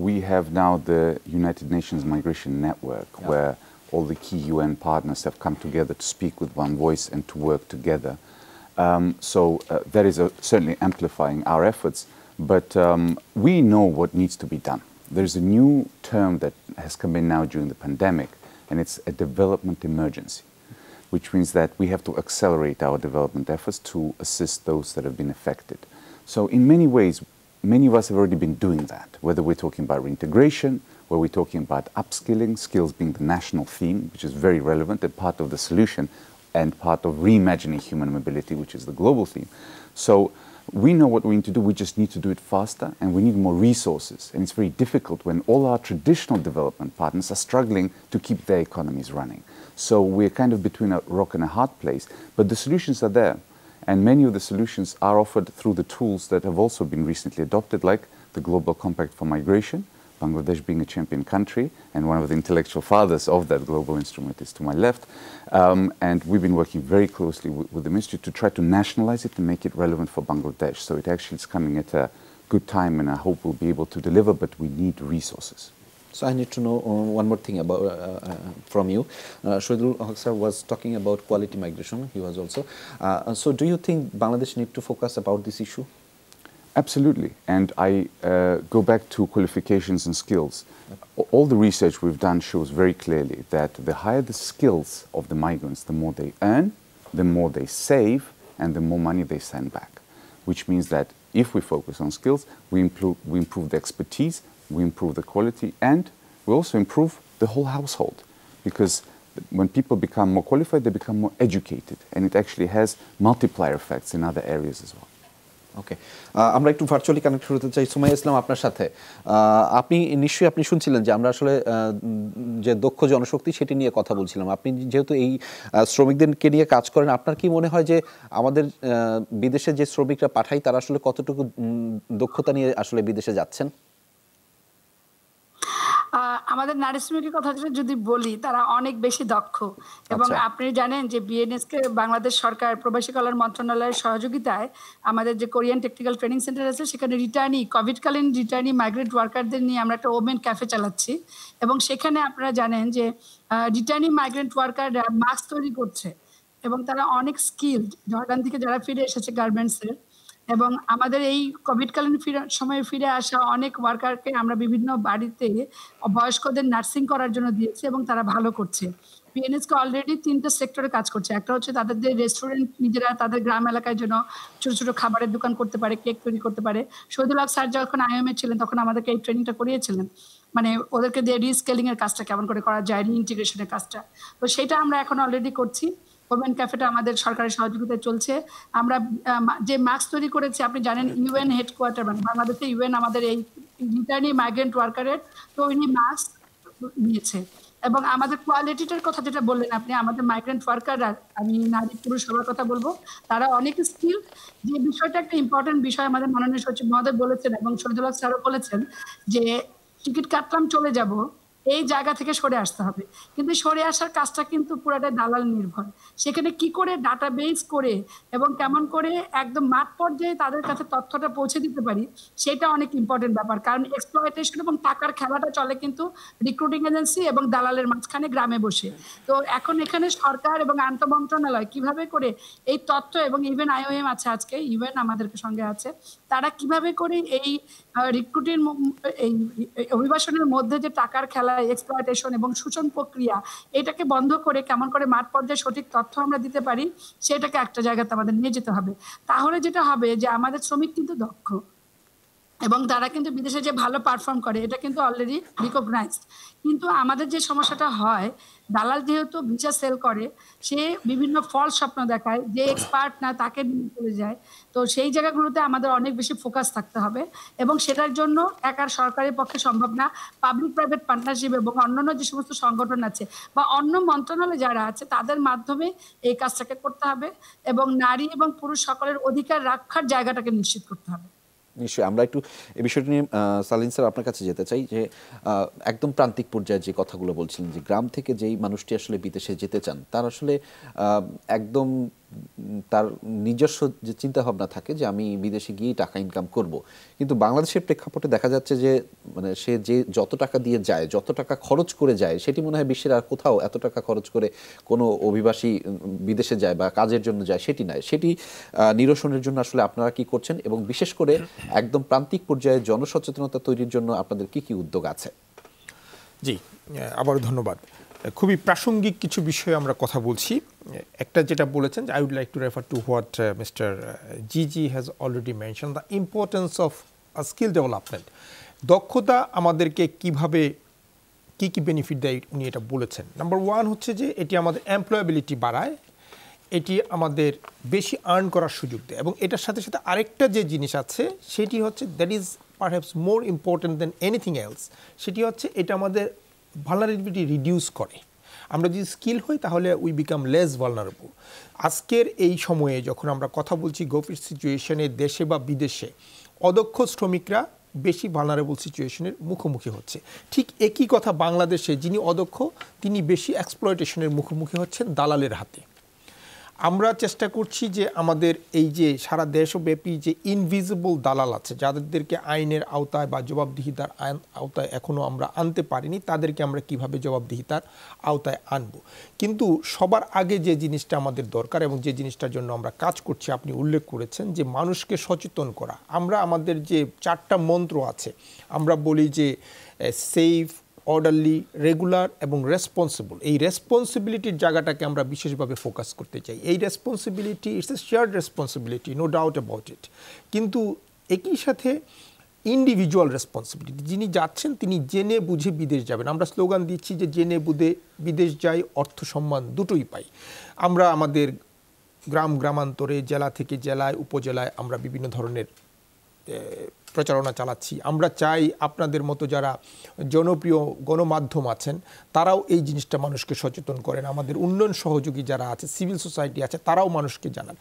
D: we have now the United Nations Migration Network, where all the key UN partners have come together to speak with one voice and to work together. So that is certainly amplifying our efforts, but we know what needs to be done. There's a new term that has come in now during the pandemic, and it's a development emergency, which means that we have to accelerate our development efforts to assist those that have been affected. So in many ways, many of us have already been doing that, whether we're talking about reintegration, where we're talking about upskilling, skills being the national theme, which is very relevant and part of the solution, and part of reimagining human mobility, which is the global theme. So we know what we need to do, we just need to do it faster, and we need more resources. And it's very difficult when all our traditional development partners are struggling to keep their economies running. So we're kind of between a rock and a hard place, but the solutions are there. And many of the solutions are offered through the tools that have also been recently adopted, like the Global Compact for Migration, Bangladesh being a champion country, and one of the intellectual fathers of that global instrument is to my left. And we've been working very closely with the ministry to try to nationalize it and make it relevant for Bangladesh. So it actually is coming at a good time, and I hope we'll be able to deliver, but we need resources.
A: So I need to know one more thing about from you. Shahidul Haq sir was talking about quality migration. He was also. So do you think Bangladesh need to focus about this issue?
D: Absolutely. And I go back to qualifications and skills. All the research we've done shows very clearly that the higher the skills of the migrants, the more they earn, the more they save, and the more money they send back. Which means that if we focus on skills, we improve the expertise, we improve the quality, and we also improve the whole household. Because when people become more qualified, they become more educated, and it actually has multiplier effects in other areas as well.
A: ওকে, আমরা একটু ভার্চুয়ালি কানেক্ট হতে চাই সুমাইয়া ইসলাম আপনার সাথে। আপনি নিশ্চয়ই শুনছিলেন যে আমরা আসলে যে দক্ষ জনশক্তি সেটি নিয়ে কথা বলছিলাম। আপনি যেহেতু এই শ্রমিকদেরকে নিয়ে কাজ করেন, আপনার কি মনে হয় যে আমাদের বিদেশে যে শ্রমিকরা পাঠাই তারা আসলে কতটুকু দক্ষতা নিয়ে আসলে বিদেশে যাচ্ছেন?
E: আমাদের নারী শ্রমিকের কথা যদি বলি, তারা অনেক বেশি দক্ষ। এবং আপনি জানেন যে বিএনএসকে বাংলাদেশ সরকার প্রবাসী কল্যাণ মন্ত্রণালয়ের সহযোগিতায় আমাদের যে কোরিয়ান টেকনিক্যাল ট্রেনিং সেন্টার আছে, সেখানে কোভিডকালীন রিটার্নি মাইগ্রেন্ট ওয়ার্কারদের নিয়ে আমরা একটা ওমেন ক্যাফে চালাচ্ছি। এবং সেখানে আপনারা জানেন যে রিটার্নি মাইগ্রেন্ট ওয়ার্কাররা মাস্ক তৈরি করছে, এবং তারা অনেক স্কিলড, জর্ডান থেকে যারা ফিরে এসেছে গার্মেন্টসের। এবং আমাদের এই কোভিডকালীন সময়ে ফিরে আসা অনেক ওয়ার্কারকে আমরা বিভিন্ন বাড়িতে বয়স্কদের নার্সিং করার জন্য দিয়েছি, এবং তারা ভালো করছে। বিএনএসকে অলরেডি 3টা সেক্টরে কাজ করছে। একটা হচ্ছে তাদের যে রেস্টুরেন্ট, নিজেরা তাদের গ্রাম এলাকায় যেন ছোট ছোট খাবারের দোকান করতে পারে, কেক তৈরি করতে পারে। শহীদুল হক স্যার যখন আইএমএ ছিলেন তখন আমাদেরকে এই ট্রেনিংটা করিয়েছিলেন, মানে ওদেরকে দিয়ে রিস্কেলিং এর কাজটা কেমন করে করা যায়, রিইন্টিগ্রেশনের কাজটা। তো সেটা আমরা এখন অলরেডি করছি। ওমেন ক্যাফেটা আমাদের সরকারের সহযোগিতায় চলছে। আমরা যে মাস্ক তৈরি করেছি, আপনি জানেন ইউএন হেডকোয়ার্টার, মানে বাংলাদেশে ইউএন আমাদের এই রিটার্নি মাইগ্রেন্ট ওয়ার্কারের তৈরি মাস্ক নিয়েছে। এবং আমাদের কোয়ালিটিটার কথা যেটা বললেন আপনি, আমাদের মাইগ্রেন্ট ওয়ার্কাররা, আমি নারী পুরুষ সবার কথা বলবো, তারা অনেক স্কিল। যে বিষয়টা একটা ইম্পর্টেন্ট বিষয় আমাদের মাননীয় সচিব মহোদয় বলেছেন, এবং শহীদুল হক স্যারও বলেছেন যে টিকিট কাটলাম চলে যাব, এই জায়গা থেকে সরে আসতে হবে। কিন্তু সরে আসার কাজটা কিন্তু পুরাটাই দালাল নির্ভর। সেখানে কি করে ডাটাবেস করে এবং কেমন করে একদম মাঠ পর্যায়ে তাদের কাছে তথ্যটা পৌঁছে দিতে পারি, সেটা অনেক ইম্পর্টেন্ট ব্যাপার। কারণ এক্সপ্লয়টেশন এবং টাকার খেলাটা চলে কিন্তু রিক্রুটিং এজেন্সি এবং দালালের মাঝখানে গ্রামে বসে। তো এখন এখানে সরকার এবং আন্তঃ মন্ত্রণালয় কিভাবে করে এই তথ্য, এবং ইভেন IOM আছে, আজকে ইভেন আমাদের সঙ্গে আছে, তারা কিভাবে করে এই রিক্রুটিং এই অভিবাসনের মধ্যে যে টাকার খেলা, এক্সপ্লয়টেশন এবং শোষণ প্রক্রিয়া, এটাকে বন্ধ করে কেমন করে মাঠ পর্যায়ে সঠিক তথ্য আমরা দিতে পারি, সেটাকে একটা জায়গাতে আমাদের নিয়ে যেতে হবে। তাহলে যেটা হবে যে আমাদের শ্রমিক কিন্তু দক্ষ এবং তারা কিন্তু বিদেশে যে ভালো পারফর্ম করে, এটা কিন্তু অলরেডি রিকগনাইজড। কিন্তু আমাদের যে সমস্যাটা হয়, দালাল যেহেতু ভিসা সেল করে, সে বিভিন্ন ফলস স্বপ্ন দেখায়, যে এক্সপার্ট না তাকে নিয়ে চলে যায়। তো সেই জায়গাগুলোতে আমাদের অনেক বেশি ফোকাস থাকতে হবে এবং সেটার জন্য একার সরকারের পক্ষে সম্ভব না। পাবলিক প্রাইভেট পার্টনারশিপ এবং অন্যান্য যে সমস্ত সংগঠন আছে বা অন্য মন্ত্রণালয় যারা আছে, তাদের মাধ্যমে এই কাজটাকে করতে হবে এবং নারী এবং পুরুষ সকলের অধিকার রক্ষার জায়গাটাকে নিশ্চিত করতে হবে।
A: নিশ্চয়ই আমরা একটু এই বিষয়টি নিয়ে সালিন স্যার আপনার কাছে যেতে চাই যে একদম প্রান্তিক পর্যায়ে যে কথাগুলো বলছিলেন, যে গ্রাম থেকে যেই মানুষটি আসলে বিদেশে যেতে চান, তার আসলে একদম তার নিজস্ব যে চিন্তা ভাবনা থাকে যে আমি বিদেশে গিয়ে টাকা ইনকাম করব, কিন্তু বাংলাদেশের প্রেক্ষাপটে দেখা যাচ্ছে যে মানে সে যে যত টাকা দিয়ে যায়, যত টাকা খরচ করে যায়, সেটি মনে হয় বিশ্বের আর কোথাও এত টাকা খরচ করে কোনো অভিবাসী বিদেশে যায় বা কাজের জন্য যায় সেটি নয়। সেটি নিরসনের জন্য আসলে আপনারা কি করছেন এবং বিশেষ করে একদম প্রান্তিক পর্যায়ে জনসচেতনতা তৈরির জন্য আপনাদের কি কি উদ্যোগ আছে?
C: জি, আবার ধন্যবাদ। খুবই প্রাসঙ্গিক কিছু বিষয়ে আমরা কথা বলছি। একটা যেটা বলেছেন, I would like to refer to what mister G G has already mention, the importance of skill development. দক্ষতা আমাদেরকে কিভাবে কি কি বেনিফিট দেয় উনি এটা বলেছেন। নাম্বার ওয়ান হচ্ছে যে এটি আমাদের এমপ্লয়াবিলিটি বাড়ায়, এটি আমাদের বেশি আর্ন করার সুযোগ দেয়, এবং এটার সাথে সাথে আরেকটা যে জিনিস আছে সেটি হচ্ছে that is perhaps more important than anything else, সেটি হচ্ছে এটা আমাদের ভালনারেবিলিটি রিডিউস করে। আমরা যদি স্কিল হই তাহলে উই বিকাম লেস ভালনারেবল। আজকের এই সময়ে যখন আমরা কথা বলছি কোভিড সিচুয়েশনে, দেশে বা বিদেশে অদক্ষ শ্রমিকরা বেশি ভালনারেবল সিচুয়েশনের মুখোমুখি হচ্ছে। ঠিক একই কথা বাংলাদেশে যিনি অদক্ষ তিনি বেশি এক্সপ্লয়টেশনের মুখোমুখি হচ্ছেন দালালের হাতে। আমরা চেষ্টা করছি যে আমাদের এই যে সারা দেশব্যাপী যে ইনভিজিবল দালাল আছে, যাদেরকে আইনের আওতায় বা জবাবদিহিতার আওতায় এখনও আমরা আনতে পারিনি, তাদেরকে আমরা কিভাবে জবাবদিহিতার আওতায় আনব। কিন্তু সবার আগে যে জিনিসটা আমাদের দরকার এবং যে জিনিসটার জন্য আমরা কাজ করছি, আপনি উল্লেখ করেছেন যে মানুষকে সচেতন করা। আমরা আমাদের যে 4টা মন্ত্র আছে, আমরা বলি যে সেফ, অর্ডারলি, রেগুলার এবং রেসপন্সিবল। এই রেসপন্সিবিলিটির জায়গাটাকে আমরা বিশেষভাবে ফোকাস করতে চাই। এই responsibility it's a shared responsibility, no doubt about it. কিন্তু একই সাথে ইন্ডিভিজুয়াল রেসপন্সিবিলিটি, যিনি যাচ্ছেন তিনি জেনে বুঝে বিদেশ যাবেন। আমরা স্লোগান দিচ্ছি যে জেনে বুঝে বিদেশ যাই, অর্থ সম্মান দুটোই পাই। আমরা আমাদের গ্রামান্তরে, জেলা থেকে জেলায়, উপজেলায় আমরা বিভিন্ন ধরনের প্রচারণা চালাচ্ছি। আমরা চাই আপনাদের মতো যারা জনপ্রিয় গণমাধ্যম আছেন তারাও এই জিনিসটা মানুষকে সচেতন করেন, আমাদের উন্নয়ন সহযোগী যারা আছে, সিভিল সোসাইটি আছে, তারাও মানুষকে জানান।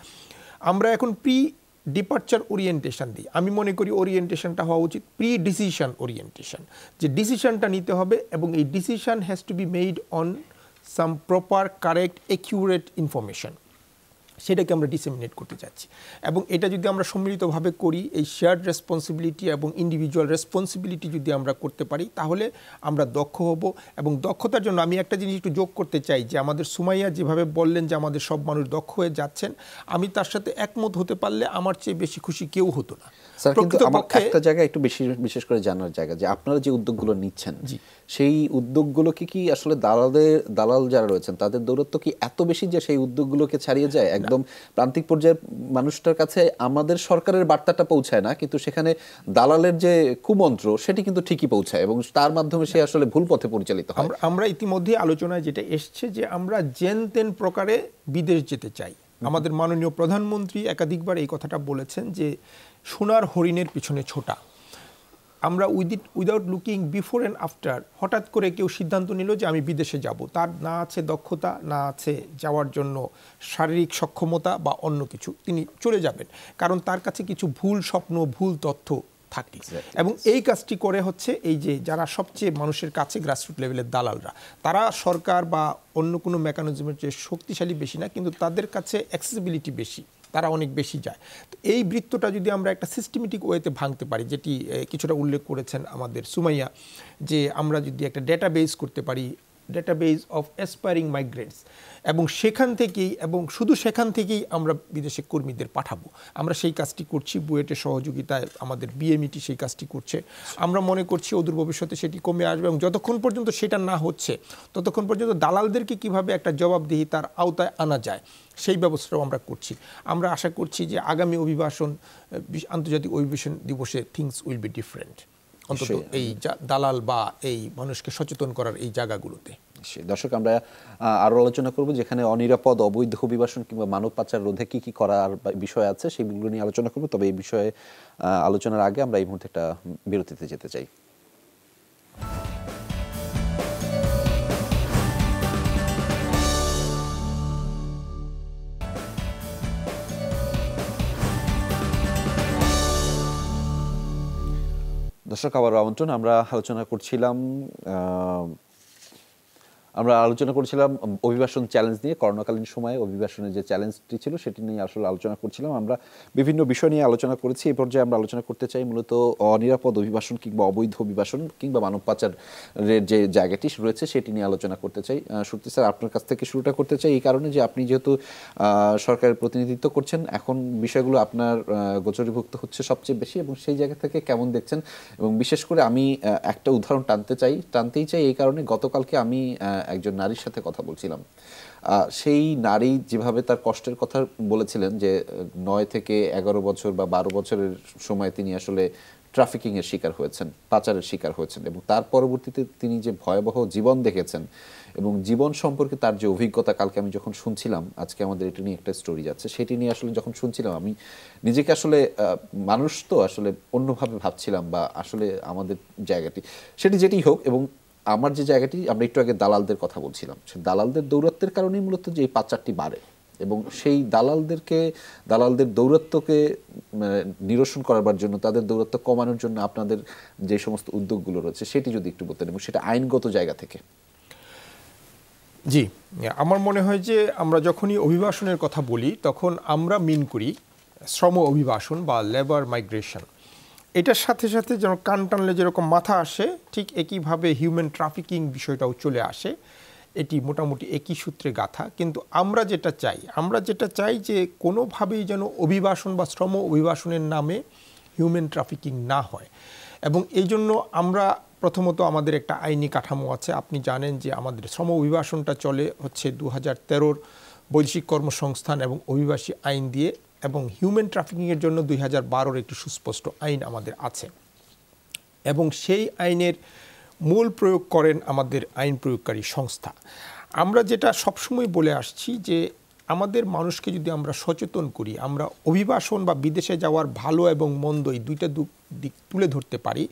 C: আমরা এখন প্রি ডিপার্চার ওরিয়েন্টেশন দিই। আমি মনে করি ওরিয়েন্টেশনটা হওয়া উচিত প্রি ডিসিশন ওরিয়েন্টেশন, যে ডিসিশনটা নিতে হবে এবং এই decision has to be made on some proper, correct, accurate information. সেটাকে আমরা ডিসেমিনেট করতে চাচ্ছি। এবং এটা যদি আমরা সম্মিলিতভাবে করি, এই শেয়ার্ড রেসপন্সিবিলিটি এবং ইন্ডিভিজুয়াল রেসপন্সিবিলিটি যদি আমরা করতে পারি, তাহলে আমরা দক্ষ হব। এবং দক্ষতার জন্য আমি একটা জিনিস একটু যোগ করতে চাই, যে আমাদের সুমাইয়া যেভাবে বললেন যে আমাদের সব মানুষ দক্ষ হয়ে যাচ্ছেন, আমি তার সাথে একমত হতে পারলে আমার চেয়ে বেশি খুশি কেউ হতো না।
A: স্যার, কিন্তু আমার একটা জায়গা একটু বিশেষ করে জানার জায়গা, যে আপনারা যে উদ্যোগগুলো নিচ্ছেন, সেই উদ্যোগগুলো কি আসলে দালাল যারা রয়েছেন তাদের দৌরত্ব কি এত বেশি যে সেই উদ্যোগগুলোকে ছাড়িয়ে যায়? একদম প্রান্তিক পর্যায়ের মানুষটার কাছে আমাদের সরকারের বার্তাটা পৌঁছায় না, কিন্তু সেখানে দালালের যে কুমন্ত্র সেটি কিন্তু ঠিকই পৌঁছায় এবং তার মাধ্যমে সে আসলে ভুল পথে পরিচালিত হয়।
C: আমরা ইতিমধ্যে আলোচনায় যেটা এসছে যে আমরা যেন তেন প্রকারে বিদেশ যেতে চাই। আমাদের মাননীয় প্রধানমন্ত্রী একাধিকবার এই কথাটা বলেছেন যে সোনার হরিণের পিছনে ছোটা। আমরা without looking before and after হঠাৎ করে কেউ সিদ্ধান্ত নিল যে আমি বিদেশে যাব, তার না আছে দক্ষতা, না আছে যাওয়ার জন্য শারীরিক সক্ষমতা বা অন্য কিছু, তিনি চলে যাবেন। কারণ তার কাছে কিছু ভুল স্বপ্ন, ভুল তথ্য থাকি। এবং এই কাজটি করে হচ্ছে এই যে যারা সবচেয়ে মানুষের কাছে গ্রাসরুট লেভেলের দালালরা, তারা সরকার বা অন্য কোনো মেকানিজমের চেয়ে শক্তিশালী বেশি না, কিন্তু তাদের কাছে অ্যাক্সেসিবিলিটি বেশি, তারা অনেক বেশি যায়। তো এই বৃত্তটা যদি আমরা একটা সিস্টেমেটিক ওয়েতে ভাঙতে পারি, যেটি কিছুটা উল্লেখ করেছেন আমাদের সুমাইয়া, যে আমরা যদি একটা ডেটাবেস করতে পারি, ডেটাবেস অফ অ্যাসপায়ারিং মাইগ্রেন্টস, এবং সেখান থেকেই এবং শুধু সেখান থেকেই আমরা বিদেশে কর্মীদের পাঠাবো। আমরা সেই কাজটি করছি, বুয়েটের সহযোগিতায় আমাদের বিএমইটি সেই কাজটি করছে। আমরা মনে করছি অদূর ভবিষ্যতে সেটি কমে আসবে, এবং যতক্ষণ পর্যন্ত সেটা না হচ্ছে ততক্ষণ পর্যন্ত দালালদেরকে কিভাবে একটা জবাবদিহি তার আওতায় আনা যায় সেই ব্যবস্থাও আমরা করছি। আমরা আশা করছি যে আগামী অভিবাসন আন্তর্জাতিক অভিবাসন দিবসে থিংস উইল বি ডিফারেন্ট, অন্তত এই দালাল বা এই মানুষকে সচেতন করার এই জায়গাগুলোতে।
A: দর্শক, আমরা আরো আলোচনা করব যেখানে অনিরাপদ অবৈধ অভিবাসন কিংবা মানব পাচার রোধে কি কি করার বিষয় আছে সেগুলো নিয়ে আলোচনা করব। তবে এই বিষয়ে আলোচনার আগে আমরা এই মুহূর্তে একটা বিরতিতে যেতে চাই। দর্শক, আবার আমন্ত্রণ। আমরা আলোচনা করছিলাম অভিবাসন চ্যালেঞ্জ নিয়ে। করোনাকালীন সময়ে অভিবাসনের যে চ্যালেঞ্জটি ছিল সেটি নিয়ে আসলে আলোচনা করছিলাম। আমরা বিভিন্ন বিষয় নিয়ে আলোচনা করেছি। এই পর্যায়ে আমরা আলোচনা করতে চাই মূলত অনিরাপদ অভিবাসন কিংবা অবৈধ অভিবাসন কিংবা মানব পাচারের যে জায়গাটি রয়েছে সেটি নিয়ে আলোচনা করতে চাই। সুরতি স্যার, আপনার কাছ থেকে শুরুটা করতে চাই এই কারণে যে আপনি যেহেতু সরকারের প্রতিনিধিত্ব করছেন, এখন বিষয়গুলো আপনার গোচরীভুক্ত হচ্ছে সবচেয়ে বেশি, এবং সেই জায়গা থেকে কেমন দেখছেন? এবং বিশেষ করে আমি একটা উদাহরণ টানতেই চাই এই কারণে, গতকালকে আমি একজন নারীর সাথে কথা বলছিলাম। সেই নারী যেভাবে তার কষ্টের কথা বলেছিলেন, যে 9 থেকে 11 বছর বা 12 বছরের সময় তিনি আসলে ট্রাফিকিং এর শিকার হয়েছেন, পাচারের শিকার হয়েছেন, এবং তার পরবর্তীতে তিনি যে ভয়াবহ জীবন দেখেছেন এবং জীবন সম্পর্কে তার যে অভিজ্ঞতা, কালকে আমি যখন শুনছিলাম, আজকে আমাদের এটা নিয়ে একটা স্টোরি যাচ্ছে, সেটি নিয়ে আসলে যখন শুনছিলাম আমি নিজেকে আসলে মানুষ তো আসলে অন্যভাবে ভাবছিলাম, বা আসলে আমাদের জায়গাটি সেটি যেটি হোক, এবং আমার যে জায়গাটি, আমরা একটু আগে দালালদের কথা বলছিলাম, সেই দালালদের দৌরাত্বের কারণেই মূলত যে এই পাচারটি বাড়ে, এবং সেই দালালদের দৌরাত্বকে নিরসন করবার জন্য, তাদের দৌরাত্ব কমানোর জন্য আপনাদের যে সমস্ত উদ্যোগগুলো রয়েছে সেটি যদি একটু বলতেন, এবং সেটা আইনগত জায়গা থেকে।
C: জি, আমার মনে হয় যে আমরা যখনই অভিবাসনের কথা বলি তখন আমরা মিন করি শ্রম অভিবাসন বা লেবার মাইগ্রেশন। এটার সাথে সাথে যেন কান টানলে যেরকম মাথা আসে, ঠিক একইভাবে হিউম্যান ট্রাফিকিং বিষয়টাও চলে আসে। এটি মোটামুটি একই সূত্রে গাঁথা। কিন্তু আমরা যেটা চাই যে কোনোভাবেই যেন অভিবাসন বা শ্রম অভিবাসনের নামে হিউম্যান ট্রাফিকিং না হয়। এবং এই জন্য আমরা প্রথমত আমাদের একটা আইনি কাঠামো আছে। আপনি জানেন যে আমাদের শ্রম অভিবাসনটা চলে হচ্ছে 2013 বৈদেশিক কর্মসংস্থান এবং অভিবাসী আইন দিয়ে, এবং হিউম্যান ট্রাফিকিংয়ের জন্য 2012 একটি সুস্পষ্ট আইন আমাদের আছে, এবং সেই আইনের মূল প্রয়োগ করেন আমাদের আইন প্রয়োগকারী সংস্থা। আমরা যেটা সবসময় বলে আসছি যে আমাদের মানুষকে যদি আমরা সচেতন করি, আমরা অভিবাসন বা বিদেশে যাওয়ার ভালো এবং মন্দ এই দুইটা দিক তুলে ধরতে পারি,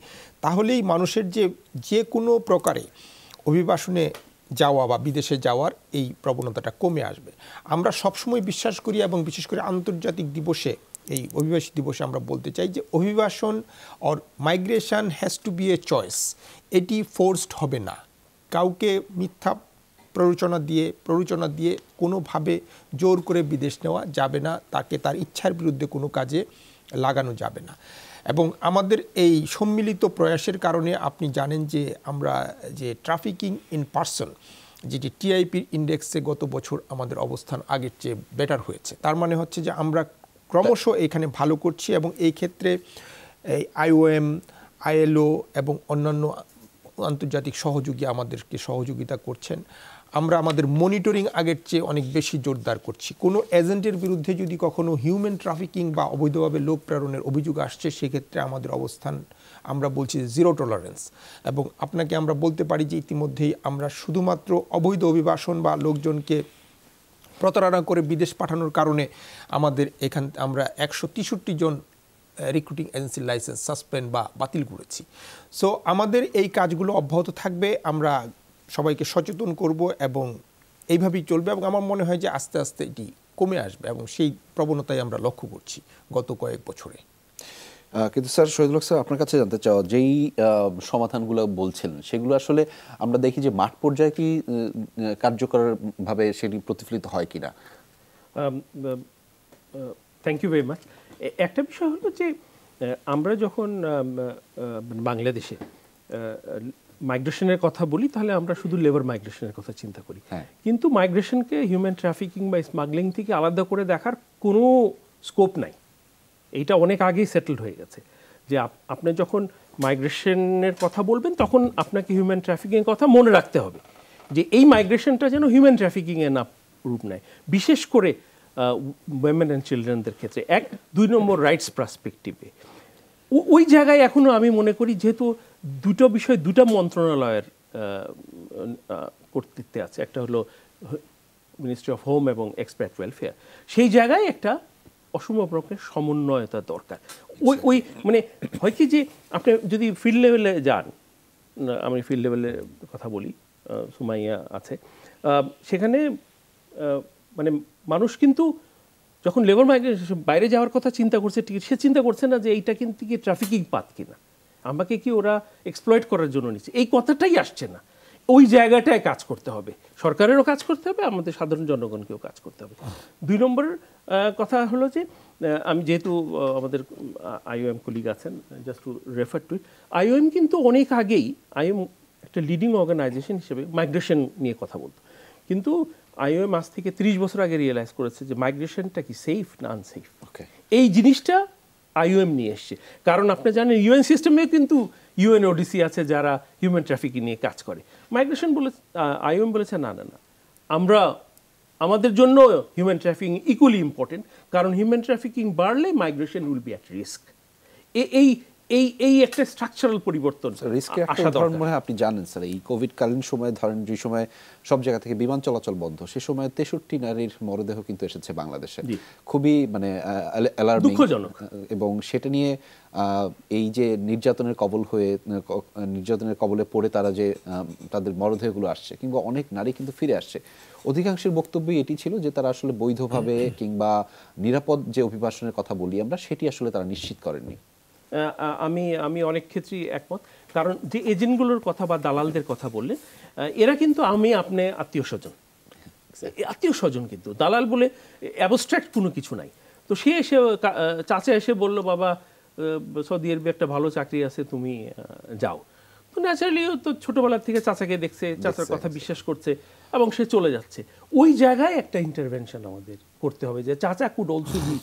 C: তাহলেই মানুষের যে কোনো প্রকারে অভিবাসনে যাওয়া বা বিদেশে যাওয়ার এই প্রবণতাটা কমে আসবে। আমরা সবসময় বিশ্বাস করি, এবং বিশেষ করে আন্তর্জাতিক দিবসে, এই অভিবাসী দিবসে আমরা বলতে চাই যে অভিবাসন or migration has to be a choice. এটি ফোর্সড হবে না, কাউকে মিথ্যা প্ররোচনা দিয়ে কোনোভাবে জোর করে বিদেশ নেওয়া যাবে না, তাকে তার ইচ্ছার বিরুদ্ধে কোনো কাজে লাগানো যাবে না। এবং আমাদের এই সম্মিলিত প্রয়াসের কারণে আপনি জানেন যে আমরা যে ট্রাফিকিং ইন পার্সন, যেটি টিআইপির ইন্ডেক্সে গত বছর আমাদের অবস্থান আগের চেয়ে বেটার হয়েছে। তার মানে হচ্ছে যে আমরা ক্রমশ এখানে ভালো করছি, এবং এই ক্ষেত্রে এই IOM, ILO এবং অন্যান্য আন্তর্জাতিক সহযোগী আমাদেরকে সহযোগিতা করছেন। আমরা আমাদের মনিটরিং আগের চেয়ে অনেক বেশি জোরদার করছি। কোনো এজেন্টের বিরুদ্ধে যদি কখনো হিউম্যান ট্রাফিকিং বা অবৈধভাবে লোক প্রেরণের অভিযোগ আসছে, সেক্ষেত্রে আমাদের অবস্থান আমরা বলছি জিরো টলারেন্স। এবং আপনাকে আমরা বলতে পারি যে ইতিমধ্যেই আমরা শুধুমাত্র অবৈধ অভিবাসন বা লোকজনকে প্রতারণা করে বিদেশ পাঠানোর কারণে আমরা 163 জন রিক্রুটিং এজেন্সির লাইসেন্স সাসপেন্ড বা বাতিল করেছি। সো আমাদের এই কাজগুলো অব্যাহত থাকবে, আমরা সবাইকে সচেতন করব এবং এইভাবেই চলবে, এবং আমার মনে হয় যে আস্তে আস্তে এটি কমে আসবে, এবং সেই প্রবণতাই আমরা লক্ষ্য করছি গত কয়েক বছরে।
A: কিন্তু স্যার শহীদুল হক স্যার আপনার কাছে জানতে চাওয়া যেই সমাধানগুলো বলছেন সেগুলো আসলে আমরা দেখি যে মাঠ পর্যায়ে কি কার্যকরভাবে সেটি প্রতিফলিত হয় কিনা?
B: Thank you very much. একটা বিষয় হলো যে আমরা যখন বাংলাদেশে মাইগ্রেশনের কথা বলি তাহলে আমরা শুধু লেবার মাইগ্রেশনের কথা চিন্তা করি, কিন্তু মাইগ্রেশনকে হিউম্যান ট্রাফিকিং বা স্মাগলিং থেকে আলাদা করে দেখার কোনো স্কোপ নাই। এইটা অনেক আগেই সেটেলড হয়ে গেছে যে আপনি যখন মাইগ্রেশনের কথা বলবেন তখন আপনাকে হিউম্যান ট্রাফিকিংয়ের কথা মনে রাখতে হবে যে এই মাইগ্রেশনটা যেন হিউম্যান ট্রাফিকিংয়ে না রূপ নেয়, বিশেষ করে উইমেন অ্যান্ড চিলড্রেনদের ক্ষেত্রে। 2 নম্বর রাইটস পার্সপেক্টিভে ওই জায়গায় এখনও আমি মনে করি যেহেতু দুটো বিষয় দুটো মন্ত্রণালয়ের কর্তৃত্বে আছে, একটা হলো মিনিস্ট্রি অফ হোম এবং এক্সপ্যাট ওয়েলফেয়ার, সেই জায়গায় একটা অসম প্রকারের সমন্বয়তা দরকার। ওই মানে হয় কি যে আপনি যদি ফিল্ড লেভেলে যান, আমি ফিল্ড লেভেলের কথা বলি, সুমাইয়া আছে সেখানে, মানে মানুষ কিন্তু যখন লেবার মাইগ্রেশন বাইরে যাওয়ার কথা চিন্তা করছে, ঠিক সে চিন্তা করছে না যে এইটা কিন্তু কি ট্রাফিকিং পাথ কিনা, আমাকে কি ওরা এক্সপ্লয়েট করার জন্য নিচ্ছে, এই কথাটাই আসছে না। ওই জায়গাটায় কাজ করতে হবে, সরকারেরও কাজ করতে হবে, আমাদের সাধারণ জনগণকেও কাজ করতে হবে। 2 নম্বর কথা হলো যে আমি যেহেতু আমাদের আইওএম কলিগ আছেন, জাস্ট টু রেফার টু ইট, আইওএম কিন্তু অনেক আগেই, আইওএম একটা লিডিং অর্গানাইজেশন হিসেবে মাইগ্রেশন নিয়ে কথা বলতো, কিন্তু আইওএম আজ থেকে 30 বছর আগে রিয়েলাইজ করেছে যে মাইগ্রেশনটা কি সেফ না আনসেফ, এই জিনিসটা আইওএম নিয়ে এসছে। কারণ আপনি জানেন ইউএন সিস্টেমে কিন্তু ইউএনওডিসি আছে যারা হিউম্যান ট্রাফিকিং নিয়ে কাজ করে। মাইগ্রেশন বলে আইওএম বলেছে না না না, আমাদের জন্য হিউম্যান ট্রাফিকিং ইকুয়ালি ইম্পর্টেন্ট, কারণ হিউম্যান ট্রাফিকিং বাড়লে migration will be at risk. এই একটা স্ট্রাকচারাল পরিবর্তন আসা দরকার।
A: আপনি জানেন স্যার, এই কোভিডকালীন সময়ে ধরেন যে সময় সব জায়গা থেকে বিমান চলাচল বন্ধ, সে সময় 63 নারীর মরদেহ কিন্তু এসেছে বাংলাদেশে, খুবই মানে অ্যালার্মিং,
B: দুঃখজনক।
A: এবং সেটা নিয়ে এই যে নির্যাতনের কবলে পড়ে তারা যে তাদের মরদেহগুলো আসছে, কিংবা অনেক নারী কিন্তু ফিরে আসছে, অধিকাংশের বক্তব্যই এটি ছিল যে তারা আসলে বৈধভাবে কিংবা নিরাপদ যে অভিবাসনের কথা বলি আমরা, সেটি আসলে তারা নিশ্চিত করেননি।
B: আমি অনেক ক্ষেত্রেই একমত, কারণ যে এজেন্টগুলোর কথা বা দালালদের কথা বললে, এরা কিন্তু আপনি আত্মীয় স্বজন, কিন্তু দালাল বলে অ্যাবস্ট্রাক্ট কোনো কিছু নাই। তো সে এসে চাচা এসে বলল, বাবা সৌদি আরবে একটা ভালো চাকরি আছে, তুমি যাও। তো ন্যাচারালি তো ছোটবেলা থেকে চাচাকে দেখছে, চাচার কথা বিশ্বাস করছে এবং সে চলে যাচ্ছে। ওই জায়গায় একটা ইন্টারভেনশন আমাদের করতে হবে যে চাচা could also be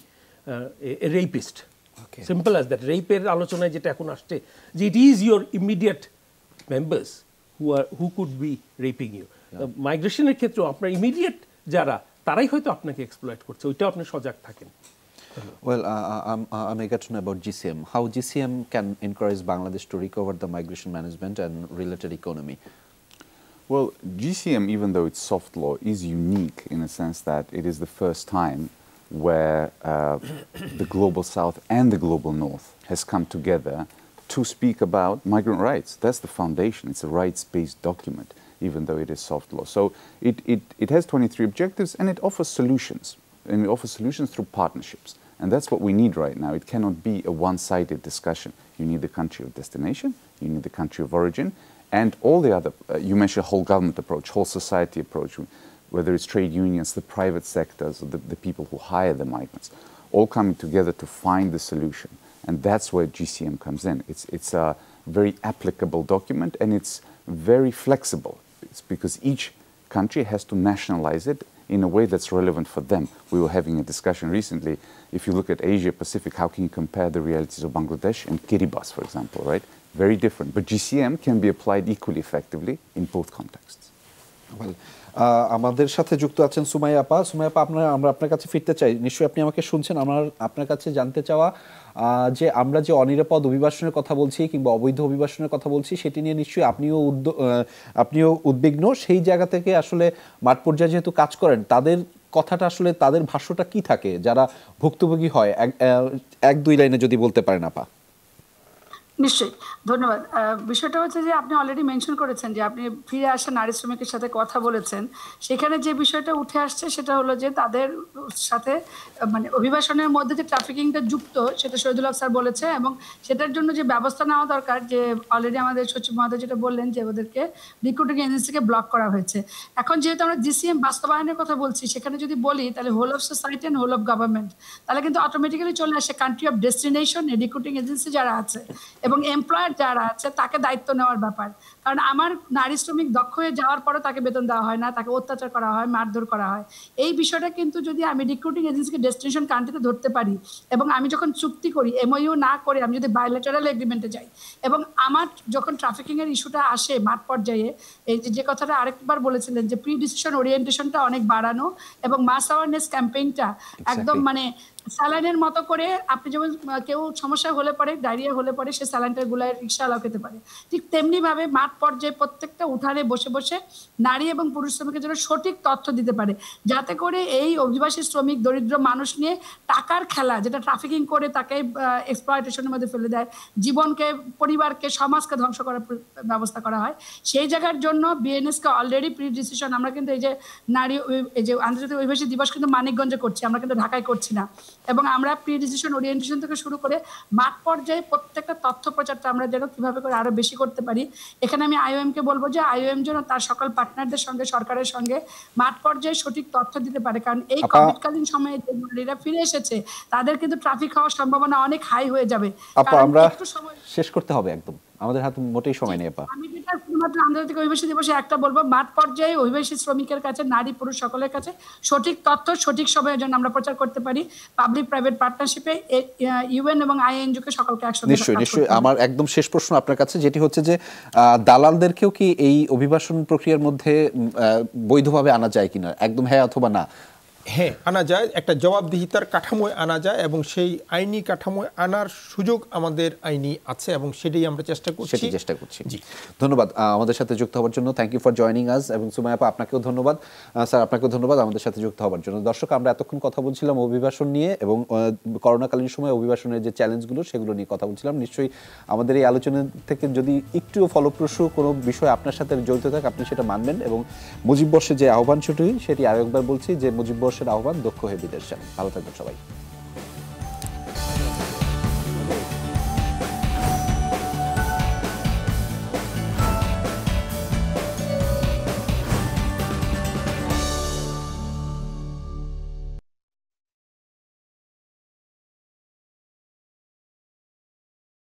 B: rapist, simple as that. রেপের আলোচনায় যেটা এখন আসছে যে it is your immediate members who could be raping you. মাইগ্রেশনের ক্ষেত্রেও আপনার ইমিডিয়েট যারা, তারাই হয়তো আপনাকে এক্সপ্লয়েট করছে, ওইটাও আপনি সজাগ থাকেন।
A: Well, I'm eager to know about GCM. How GCM can encourage Bangladesh to recover the migration management and related economy?
D: Well, GCM, even though it's soft law, is unique in a sense that it is the first time where the Global South and the Global North has come together to speak about migrant rights. That's the foundation. It's a rights-based document, even though it is soft law. So it has 23 objectives, and it offers solutions. And it offers solutions through partnerships. And that's what we need right now. It cannot be a one-sided discussion. You need the country of destination, you need the country of origin, and all the other, you mentioned whole government approach, whole society approach, whether it's trade unions, the private sectors, or the people who hire the migrants, all coming together to find the solution. And that's where GCM comes in. It's a very applicable document, and it's very flexible. It's because each country has to nationalize it in a way that's relevant for them. We were having a discussion recently. If you look at Asia Pacific, how can you compare the realities of Bangladesh and Kiribati, for example, right? Very different. But GCM can be applied equally effectively in both contexts.
A: Well, আমাদের সাথে যুক্ত আছেন সুমাইয়া আপা। সুমাইয়া আপা, আমরা আপনার কাছে ফিরতে চাই, নিশ্চয়ই আপনি আমাকে শুনছেন। আমার আপনার কাছে জানতে চাওয়া যে আমরা যে অনিরাপদ অভিবাসনের কথা বলছি কিংবা অবৈধ অভিবাসনের কথা বলছি, সেটি নিয়ে নিশ্চয়ই আপনিও উদ্বিগ্ন। সেই জায়গা থেকে আসলে মাঠ পর্যায়ে যেহেতু কাজ করেন, তাদের কথাটা আসলে, তাদের ভাষ্যটা কি থাকে যারা ভুক্তভোগী হয়, 1-2 লাইনে যদি বলতে পারেন আপা।
E: নিশ্চয়ই, ধন্যবাদ। বিষয়টা হচ্ছে যে আপনি অলরেডি মেনশন করেছেন যে আপনি ফিরে আসা নারী শ্রমিকের সাথে কথা বলেছেন। সেখানে যে বিষয়টা উঠে আসছে সেটা হলো যে তাদের সাথে মানে অভিবাসনের মধ্যে যে ট্রাফিকিংটা যুক্ত সেটা শহীদুল হক স্যার বলেছে, এবং সেটার জন্য যে ব্যবস্থা নেওয়া দরকার, যে অলরেডি আমাদের সচিব মহোদয় যেটা বললেন যে ওদেরকে রিক্রুটিং এজেন্সিকে ব্লক করা হয়েছে। এখন যেহেতু আমরা জিসিএম বাস্তবায়নের কথা বলছি, সেখানে যদি বলি তাহলে whole of society and whole of government, তাহলে কিন্তু অটোমেটিক্যালি চলে আসে country of destination recruiting agency যারা আছে এবং এমপ্লয়ার যারা আছে তাকে দায়িত্ব নেওয়ার ব্যাপার। কারণ আমার নারী শ্রমিক দক্ষ হয়ে যাওয়ার পরও তাকে বেতন দেওয়া হয় না, তাকে অত্যাচার করা হয়, মারধর করা হয়। এই বিষয়টা কিন্তু যদি আমি রিক্রুটিং এজেন্সিকে ডেস্টিনেশন কান্ট্রিতে ধরতে পারি, এবং আমি যখন চুক্তি করি এমওইউ না করে আমি যদি বায়োলেটারাল এগ্রিমেন্টে যাই, এবং আমার যখন ট্রাফিকিং এর ইস্যুটা আসে মাঠ পর্যায়ে, এই যে কথাটা আরেকবার বলেছিলেন যে প্রি ডিসিশন ওরিয়েন্টেশনটা অনেক বাড়ানো এবং মাস অ্যাওয়ারনেস ক্যাম্পেইনটা একদম মানে স্যালাইনের মতো করে, আপনি যেমন কেউ সমস্যা হলে পরে ডায়রিয়া হলে পরে সে স্যালাইনটা গুলায় রিক্সাওয়ালাও খেতে পারে, ঠিক তেমনি ভাবে মাঠ পর্যায়ে প্রত্যেকটা উঠানে বসে বসে নারী এবং পুরুষ শ্রমিকের জন্য সঠিক তথ্য দিতে পারে, যাতে করে এই অভিবাসী শ্রমিক দরিদ্র মানুষ নিয়ে টাকার খেলা, যেটা ট্রাফিকিং করে তাকে এক্সপ্লয়টেশনের মধ্যে ফেলে দেয়, জীবনকে, পরিবারকে, সমাজকে ধ্বংস করার ব্যবস্থা করা হয়। সেই জায়গার জন্য বিএনএসকে অলরেডি প্রি ডিসিশন, আমরা কিন্তু এই যে নারী, এই যে আন্তর্জাতিক অভিবাসী দিবস কিন্তু মানিকগঞ্জে করছি, আমরা কিন্তু ঢাকায় করছি না, এবং আমরা প্রি ডিসিশন ওরিয়েন্টেশন থেকে শুরু করে মাঠ পর্যায়ে প্রত্যেকটা তথ্য প্রচারটা আমরা যেন কিভাবে করে আরো বেশি করতে পারি। এখানে আমি আইওএম কে বলবো যে আইওএম যেন তার সকল পার্টনারদের সঙ্গে, সরকারের সঙ্গে মাঠ পর্যায়ে সঠিক তথ্য দিতে পারে, কারণ এই কোভিডকালীন সময়ে যে নারীরা ফিরে এসেছে তাদের কিন্তু ট্রাফিক হওয়ার সম্ভাবনা অনেক হাই হয়ে যাবে।
A: আমরা শেষ করতে হবে একদম, আমাদের হাতে মোটেই সময় নেই।
E: আমি যেটা শুধুমাত্র আন্তর্জাতিক অভিবাসী দিবসে একটা বলবো, মাঠ পর্যায়ে অভিবাসী শ্রমিকের কাছে, নারী পুরুষ সকলের কাছে সঠিক তথ্য সঠিক সময়ের জন্য আমরা প্রচার করতে পারি পাবলিক প্রাইভেট পার্টনারশিপে, ইউএন এবং আইএনজিওকে সকলকে একসাথে।
A: নিশ্চয়ই। আমার একদম শেষ প্রশ্ন আপনার কাছে, যেটি হচ্ছে যে দালালদেরকেও কি এই অভিবাসন প্রক্রিয়ার মধ্যে বৈধভাবে আনা যায় কিনা, একদম হ্যাঁ অথবা না?
C: হ্যাঁ, আনা যায়, একটা জবাবদিহিতার কাঠামোয় আনা যায়, এবং সেই আইনি কাঠামোয় আনার সুযোগ আমাদের আইনি আছে, এবং সেটাই আমরা চেষ্টা করছি।
A: জি, ধন্যবাদ আমাদের সাথে যুক্ত হওয়ার জন্য। Thank you for joining us. এবং সুমাইয়া আপা, আপনাকেও ধন্যবাদ। স্যার, আপনাকেও ধন্যবাদ আমাদের সাথে যুক্ত হওয়ার জন্য। দর্শক, আমরা এতক্ষণ কথা বলছিলাম অভিবাসন নিয়ে, এবং করোনাকালীন সময় অভিবাসনের যে চ্যালেঞ্জগুলো সেগুলো নিয়ে কথা বলছিলাম। নিশ্চয়ই আমাদের এই আলোচনা থেকে যদি একটুও ফলপ্রসূ কোনো বিষয় আপনার সাথে জড়িত থাকে, আপনি সেটা মানবেন। এবং মুজিব বর্ষে যে আহ্বান সেটি আরেকবার বলছি যে মুজিব বর্ষের আহ্বান, দক্ষ হয়ে বিদেশ যান। ভালো থাকবেন সবাই।